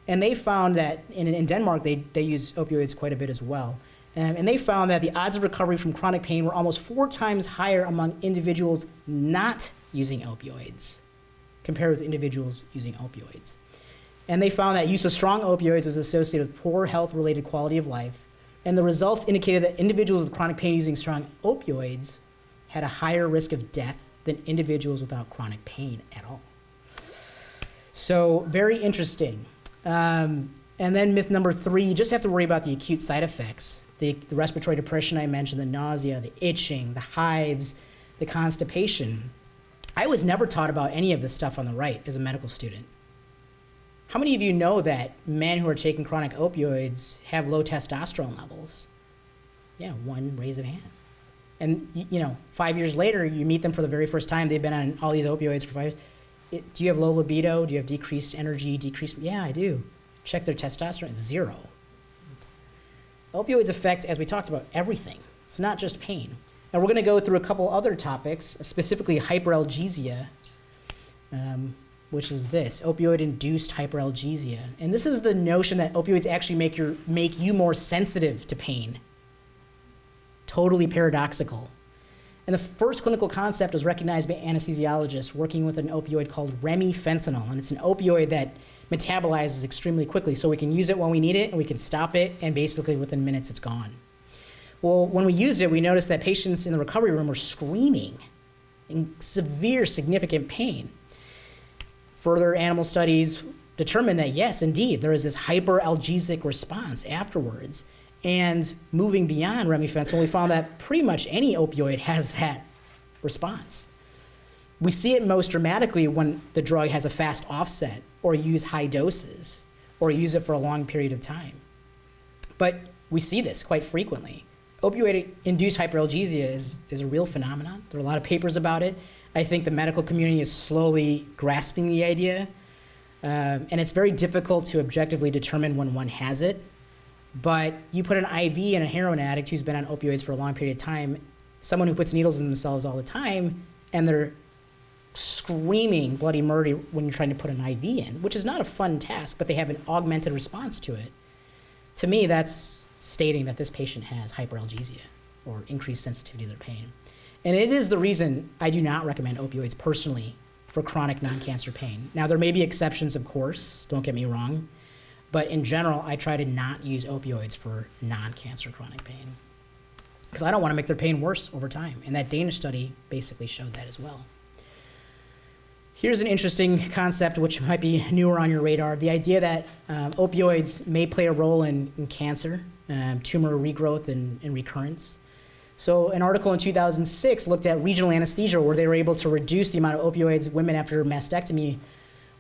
[SPEAKER 3] And they found that in Denmark, they use opioids quite a bit as well. And they found that the odds of recovery from chronic pain were almost 4 times higher among individuals not using opioids compared with individuals using opioids. And they found that use of strong opioids was associated with poor health-related quality of life. And the results indicated that individuals with chronic pain using strong opioids had a higher risk of death than individuals without chronic pain at all. So very interesting. And then myth number 3, you just have to worry about the acute side effects. The respiratory depression I mentioned, the nausea, the itching, the hives, the constipation. I was never taught about any of this stuff on the right as a medical student. How many of you know that men who are taking chronic opioids have low testosterone levels? Yeah, 1 raise of hand. And 5 years later, you meet them for the very first time. They've been on all these opioids for 5 years. Do you have low libido? Do you have decreased energy? Yeah, I do. Check their testosterone, it's 0. Opioids affect, as we talked about, everything. It's not just pain. Now we're going to go through a couple other topics, specifically hyperalgesia, which is this, opioid-induced hyperalgesia. And this is the notion that opioids actually make you more sensitive to pain. Totally paradoxical. And the first clinical concept was recognized by anesthesiologists working with an opioid called remifentanil. And it's an opioid that metabolizes extremely quickly, so we can use it when we need it, and we can stop it, and basically within minutes it's gone. Well, when we used it, we noticed that patients in the recovery room were screaming in severe, significant pain. Further animal studies determined that, yes, indeed, there is this hyperalgesic response afterwards. And moving beyond remifentanil, we found that pretty much any opioid has that response. We see it most dramatically when the drug has a fast offset, or use high doses, or use it for a long period of time. But we see this quite frequently. Opioid-induced hyperalgesia is a real phenomenon. There are a lot of papers about it. I think the medical community is slowly grasping the idea. And it's very difficult to objectively determine when one has it. But you put an IV in a heroin addict who's been on opioids for a long period of time, someone who puts needles in themselves all the time, and they're screaming bloody murder when you're trying to put an IV in, which is not a fun task, but they have an augmented response to it. To me, that's stating that this patient has hyperalgesia or increased sensitivity to their pain. And it is the reason I do not recommend opioids personally for chronic non-cancer pain. Now, there may be exceptions, of course, don't get me wrong, but in general, I try to not use opioids for non-cancer chronic pain because I don't want to make their pain worse over time. And that Danish study basically showed that as well. Here's an interesting concept which might be newer on your radar, the idea that opioids may play a role in cancer, tumor regrowth and recurrence. So an article in 2006 looked at regional anesthesia where they were able to reduce the amount of opioids women after mastectomy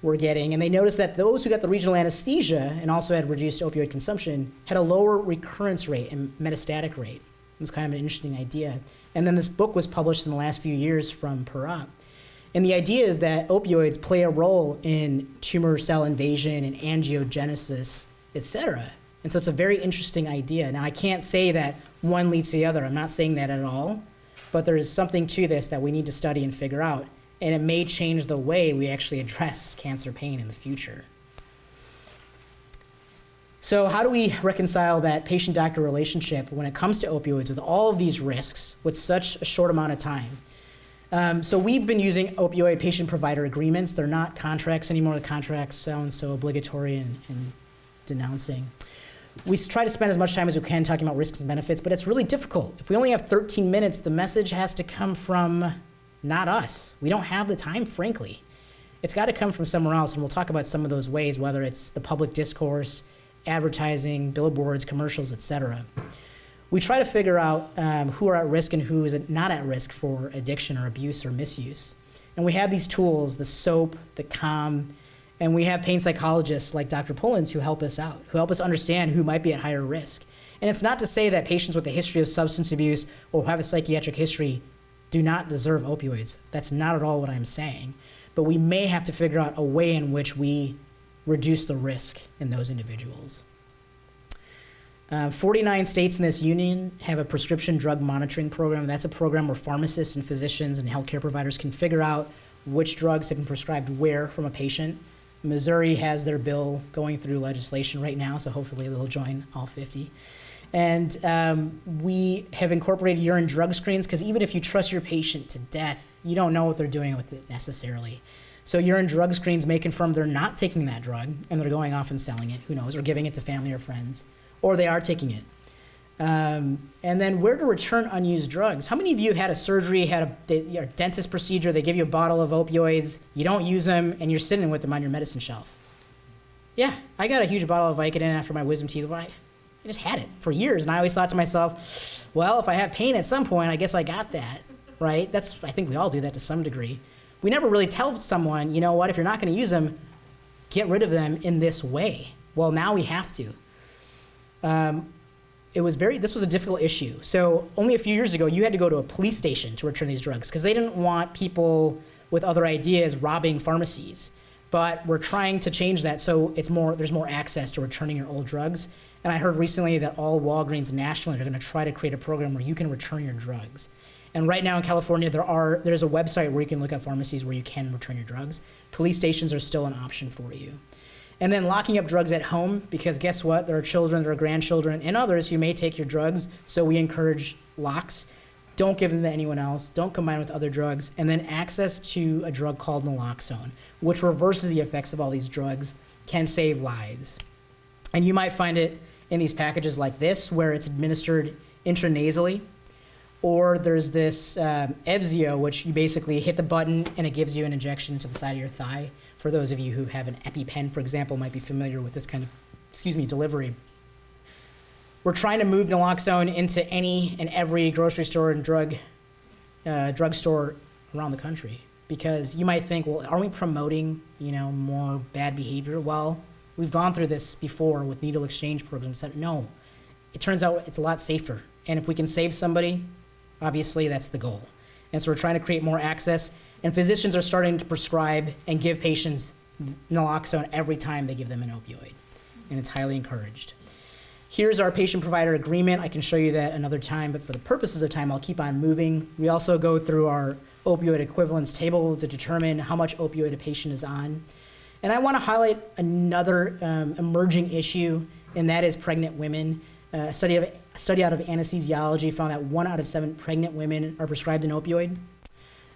[SPEAKER 3] were getting, and they noticed that those who got the regional anesthesia and also had reduced opioid consumption had a lower recurrence rate and metastatic rate. It was kind of an interesting idea. And then this book was published in the last few years from Perot. And the idea is that opioids play a role in tumor cell invasion and angiogenesis, et cetera. And so it's a very interesting idea. Now, I can't say that one leads to the other. I'm not saying that at all. But there is something to this that we need to study and figure out. And it may change the way we actually address cancer pain in the future. So how do we reconcile that patient-doctor relationship when it comes to opioids with all of these risks with such a short amount of time? So we've been using opioid patient-provider agreements. They're not contracts anymore. The contracts sound so obligatory and denouncing. We try to spend as much time as we can talking about risks and benefits, but it's really difficult. If we only have 13 minutes, the message has to come from not us. We don't have the time, frankly. It's got to come from somewhere else, and we'll talk about some of those ways, whether it's the public discourse, advertising, billboards, commercials, et cetera. We try to figure out who are at risk and who is not at risk for addiction or abuse or misuse. And we have these tools, the SOAP, the CALM, and we have pain psychologists like Dr. Pullins who help us out, who help us understand who might be at higher risk. And it's not to say that patients with a history of substance abuse or who have a psychiatric history do not deserve opioids. That's not at all what I'm saying. But we may have to figure out a way in which we reduce the risk in those individuals. 49 states in this union have a prescription drug monitoring program. That's a program where pharmacists and physicians and healthcare providers can figure out which drugs have been prescribed where from a patient. Missouri has their bill going through legislation right now, so hopefully they'll join all 50. And we have incorporated urine drug screens because even if you trust your patient to death, you don't know what they're doing with it necessarily. So urine drug screens may confirm they're not taking that drug and they're going off and selling it, who knows, or giving it to family or friends, or they are taking it. And then where to return unused drugs. How many of you had a surgery, had a dentist procedure, they give you a bottle of opioids, you don't use them, and you're sitting with them on your medicine shelf? Yeah, I got a huge bottle of Vicodin after my wisdom teeth. I just had it for years, and I always thought to myself, well, if I have pain at some point, I guess I got that, right? I think we all do that to some degree. We never really tell someone, you know what, if you're not going to use them, get rid of them in this way. Well, now we have to. This was a difficult issue. So only a few years ago, you had to go to a police station to return these drugs because they didn't want people with other ideas robbing pharmacies. But we're trying to change that so there's more access to returning your old drugs. And I heard recently that all Walgreens nationally are going to try to create a program where you can return your drugs. And right now in California, there's a website where you can look at pharmacies where you can return your drugs. Police stations are still an option for you. And then locking up drugs at home, because guess what? There are children, there are grandchildren, and others who may take your drugs, so we encourage locks. Don't give them to anyone else. Don't combine with other drugs. And then access to a drug called naloxone, which reverses the effects of all these drugs, can save lives. And you might find it in these packages like this, where it's administered intranasally. Or there's this Evzio, which you basically hit the button and it gives you an injection to the side of your thigh. For those of you who have an EpiPen, for example, might be familiar with this kind of, delivery. We're trying to move naloxone into any and every grocery store and drugstore around the country. Because you might think, well, are we promoting, more bad behavior? Well, we've gone through this before with needle exchange programs. No, it turns out it's a lot safer. And if we can save somebody, obviously that's the goal. And so we're trying to create more access. And physicians are starting to prescribe and give patients naloxone every time they give them an opioid, and it's highly encouraged. Here's our patient-provider agreement. I can show you that another time, but for the purposes of time, I'll keep on moving. We also go through our opioid equivalence table to determine how much opioid a patient is on. And I want to highlight another emerging issue, and that is pregnant women. A study out of anesthesiology found that 1 out of 7 pregnant women are prescribed an opioid.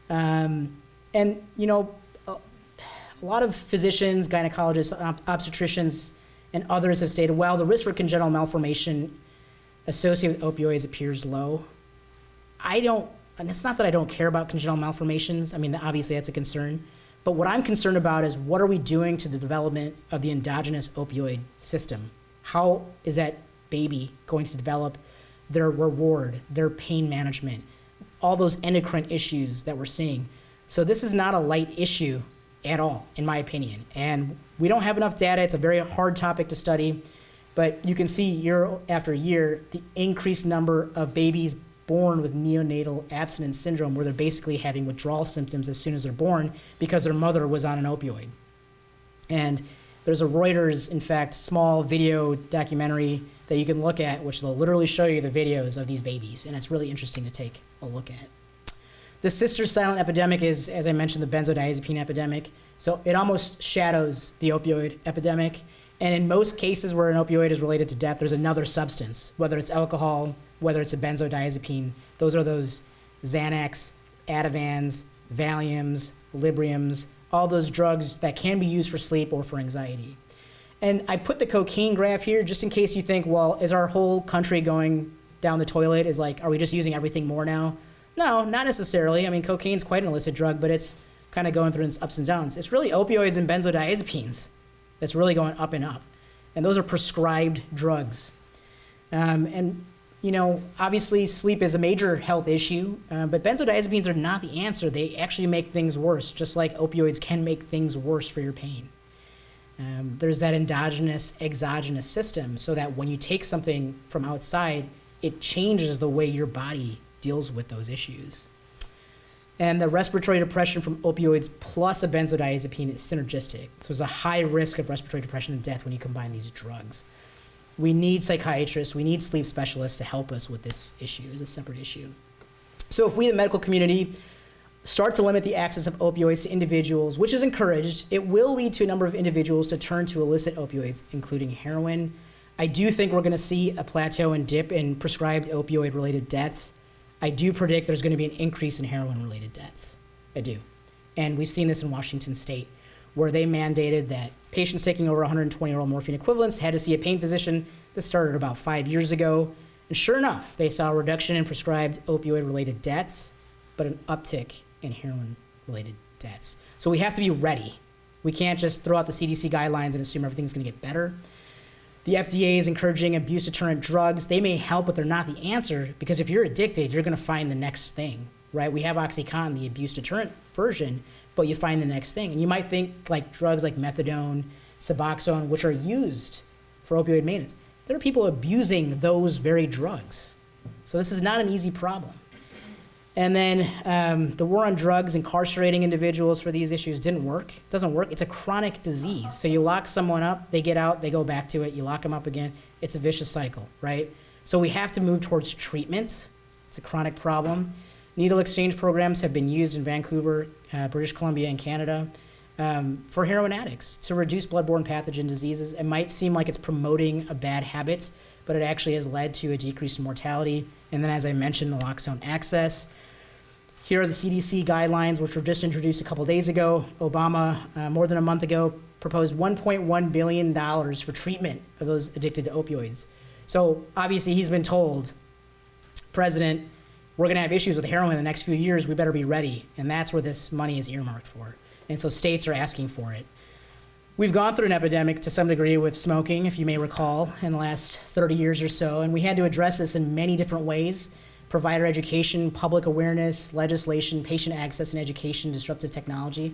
[SPEAKER 3] And, you know, a lot of physicians, gynecologists, obstetricians, and others have stated, well, the risk for congenital malformation associated with opioids appears low. And it's not that I don't care about congenital malformations. I mean, obviously that's a concern. But what I'm concerned about is what are we doing to the development of the endogenous opioid system? How is that baby going to develop their reward, their pain management, all those endocrine issues that we're seeing? So this is not a light issue at all, in my opinion. And we don't have enough data. It's a very hard topic to study. But you can see year after year the increased number of babies born with neonatal abstinence syndrome, where they're basically having withdrawal symptoms as soon as they're born because their mother was on an opioid. And there's a Reuters, in fact, small video documentary that you can look at, which will literally show you the videos of these babies. And it's really interesting to take a look at. The sister silent epidemic is, as I mentioned, the benzodiazepine epidemic. So it almost shadows the opioid epidemic. And in most cases where an opioid is related to death, there's another substance, whether it's alcohol, whether it's a benzodiazepine. Those are those Xanax, Ativans, Valiums, Libriums, all those drugs that can be used for sleep or for anxiety. And I put the cocaine graph here just in case you think, well, is our whole country going down the toilet? Is like, are we just using everything more now? No, not necessarily. I mean, cocaine's quite an illicit drug, but it's kind of going through its ups and downs. It's really opioids and benzodiazepines that's really going up and up. And those are prescribed drugs. And, you know, obviously sleep is a major health issue, but benzodiazepines are not the answer. They actually make things worse, just like opioids can make things worse for your pain. There's that endogenous, exogenous system, so that when you take something from outside, it changes the way your body deals with those issues. And the respiratory depression from opioids plus a benzodiazepine is synergistic. So there's a high risk of respiratory depression and death when you combine these drugs. We need psychiatrists, we need sleep specialists to help us with this issue. It's a separate issue. So if we, the medical community, start to limit the access of opioids to individuals, which is encouraged, it will lead to a number of individuals to turn to illicit opioids, including heroin. I do think we're going to see a plateau and dip in prescribed opioid-related deaths. I do predict there's going to be an increase in heroin-related deaths. I do. And we've seen this in Washington State, where they mandated that patients taking over 120 oral morphine equivalents had to see a pain physician. This started about 5 years ago. And sure enough, they saw a reduction in prescribed opioid-related deaths, but an uptick in heroin-related deaths. So we have to be ready. We can't just throw out the CDC guidelines and assume everything's going to get better. The FDA is encouraging abuse-deterrent drugs. They may help, but they're not the answer, because if you're addicted, you're going to find the next thing, right? We have OxyContin, the abuse-deterrent version, but you find the next thing. And you might think like drugs like methadone, Suboxone, which are used for opioid maintenance. There are people abusing those very drugs. So this is not an easy problem. And then the war on drugs, incarcerating individuals for these issues didn't work. It doesn't work. It's a chronic disease. So you lock someone up, they get out, they go back to it, you lock them up again. It's a vicious cycle, right? So we have to move towards treatment. It's a chronic problem. Needle exchange programs have been used in Vancouver, British Columbia, and Canada for heroin addicts to reduce bloodborne pathogen diseases. It might seem like it's promoting a bad habit, but it actually has led to a decrease in mortality. And then, as I mentioned, naloxone access. Here are the CDC guidelines, which were just introduced a couple days ago. Obama, more than a month ago, proposed $1.1 billion for treatment of those addicted to opioids. So obviously he's been told, President, we're going to have issues with heroin in the next few years. We better be ready. And that's where this money is earmarked for. And so states are asking for it. We've gone through an epidemic to some degree with smoking, if you may recall, in the last 30 years or so. And we had to address this in many different ways. Provider education, public awareness, legislation, patient access and education, disruptive technology.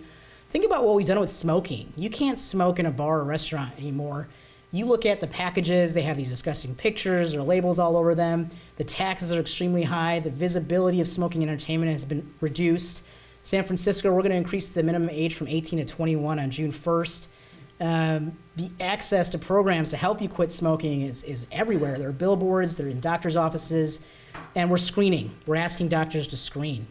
[SPEAKER 3] Think about what we've done with smoking. You can't smoke in a bar or restaurant anymore. You look at the packages, they have these disgusting pictures or labels all over them. The taxes are extremely high. The visibility of smoking entertainment has been reduced. San Francisco, we're going to increase the minimum age from 18 to 21 on June 1st. The access to programs to help you quit smoking is everywhere. There are billboards, they're in doctors' offices, and we're screening. We're asking doctors to screen.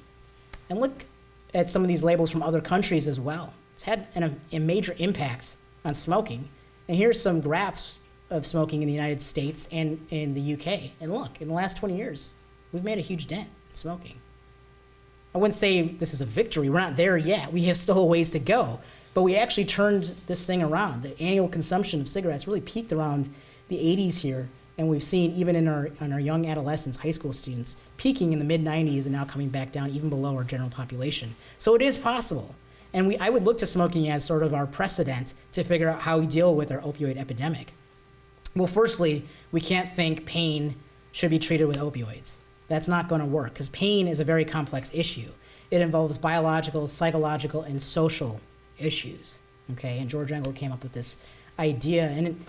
[SPEAKER 3] And look at some of these labels from other countries as well. It's had a major impact on smoking. And here's some graphs of smoking in the United States and in the UK. And look, in the last 20 years, we've made a huge dent in smoking. I wouldn't say this is a victory. We're not there yet. We have still a ways to go. But we actually turned this thing around. The annual consumption of cigarettes really peaked around the 80s here. And we've seen, even in our young adolescents, high school students, peaking in the mid-90s and now coming back down even below our general population. So it is possible. And I would look to smoking as sort of our precedent to figure out how we deal with our opioid epidemic. Well, firstly, we can't think pain should be treated with opioids. That's not going to work, because pain is a very complex issue. It involves biological, psychological, and social issues. Okay, and George Engel came up with this idea. And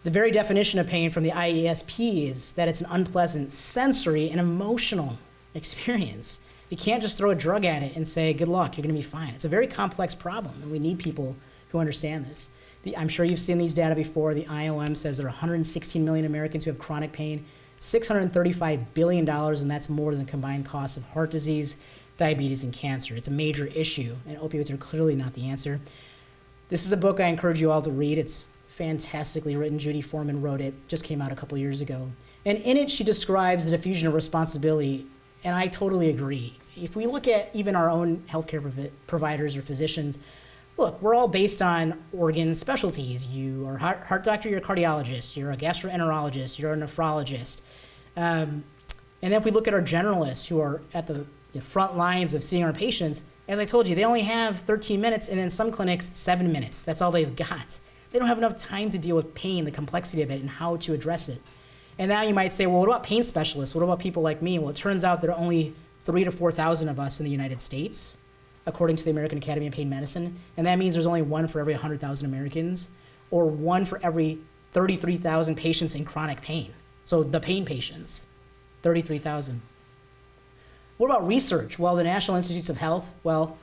[SPEAKER 3] the very definition of pain from the IESP is that it's an unpleasant sensory and emotional experience. You can't just throw a drug at it and say, good luck, you're going to be fine. It's a very complex problem, and we need people who understand this. I'm sure you've seen these data before. The IOM says there are 116 million Americans who have chronic pain, $635 billion, and that's more than the combined costs of heart disease, diabetes, and cancer. It's a major issue, and opioids are clearly not the answer. This is a book I encourage you all to read. It's fantastically written. Judy Foreman wrote it, just came out a couple years ago. And in it, she describes the diffusion of responsibility, and I totally agree. If we look at even our own healthcare providers or physicians, look, we're all based on organ specialties. You are a heart doctor, you're a cardiologist, you're a gastroenterologist, you're a nephrologist. And then if we look at our generalists who are at the front lines of seeing our patients, as I told you, they only have 13 minutes, and in some clinics, 7 minutes. That's all they've got. They don't have enough time to deal with pain, the complexity of it, and how to address it. And now you might say, well, what about pain specialists? What about people like me? Well, it turns out there are only 3,000 to 4,000 of us in the United States, according to the American Academy of Pain Medicine. And that means there's only one for every 100,000 Americans, or one for every 33,000 patients in chronic pain. So the pain patients, 33,000. What about research? Well, the National Institutes of Health, well,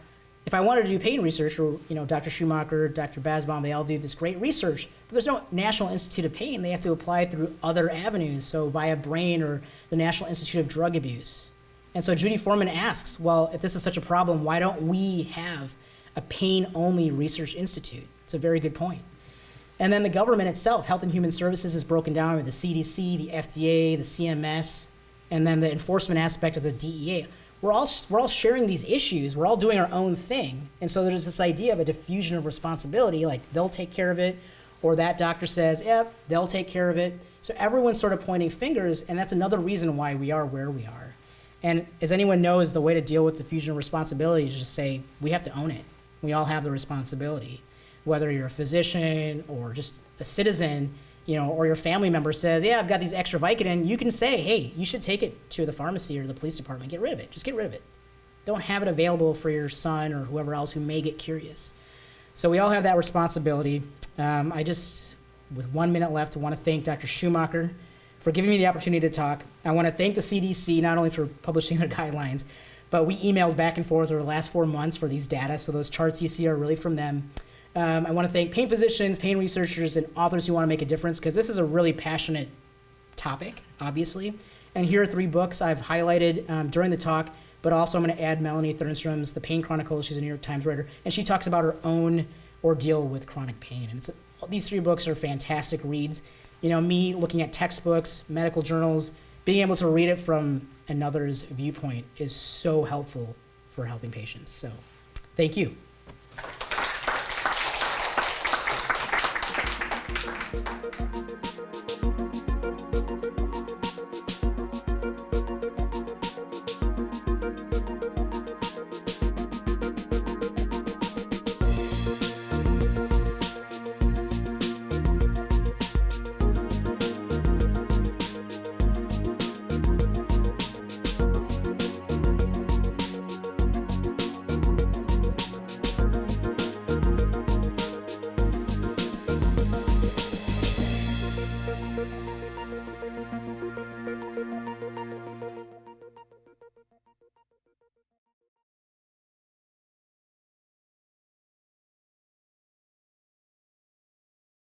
[SPEAKER 3] if I wanted to do pain research, or Dr. Schumacher, Dr. Basbaum, they all do this great research, but there's no National Institute of Pain. They have to apply it through other avenues, so via BRAIN or the National Institute of Drug Abuse. And so Judy Foreman asks, well, if this is such a problem, why don't we have a pain-only research institute? It's a very good point. And then the government itself, Health and Human Services, is broken down with the CDC, the FDA, the CMS, and then the enforcement aspect is the DEA. We're all sharing these issues. We're all doing our own thing. And so there's this idea of a diffusion of responsibility, like they'll take care of it, or that doctor says, yep, they'll take care of it. So everyone's sort of pointing fingers, and that's another reason why we are where we are. And as anyone knows, the way to deal with diffusion of responsibility is just say, we have to own it. We all have the responsibility. Whether you're a physician or just a citizen, or your family member says, yeah, I've got these extra Vicodin, you can say, hey, you should take it to the pharmacy or the police department. Get rid of it. Just get rid of it. Don't have it available for your son or whoever else who may get curious. So we all have that responsibility. I just, with 1 minute left, want to thank Dr. Schumacher for giving me the opportunity to talk. I want to thank the CDC, not only for publishing their guidelines, but we emailed back and forth over the last 4 months for these data, so those charts you see are really from them. I want to thank pain physicians, pain researchers, and authors who want to make a difference, because this is a really passionate topic, obviously. And here are 3 books I've highlighted during the talk, but also I'm going to add Melanie Thernstrom's The Pain Chronicles. She's a New York Times writer, and she talks about her own ordeal with chronic pain. And these 3 books are fantastic reads. Me looking at textbooks, medical journals, being able to read it from another's viewpoint is so helpful for helping patients. So, thank you.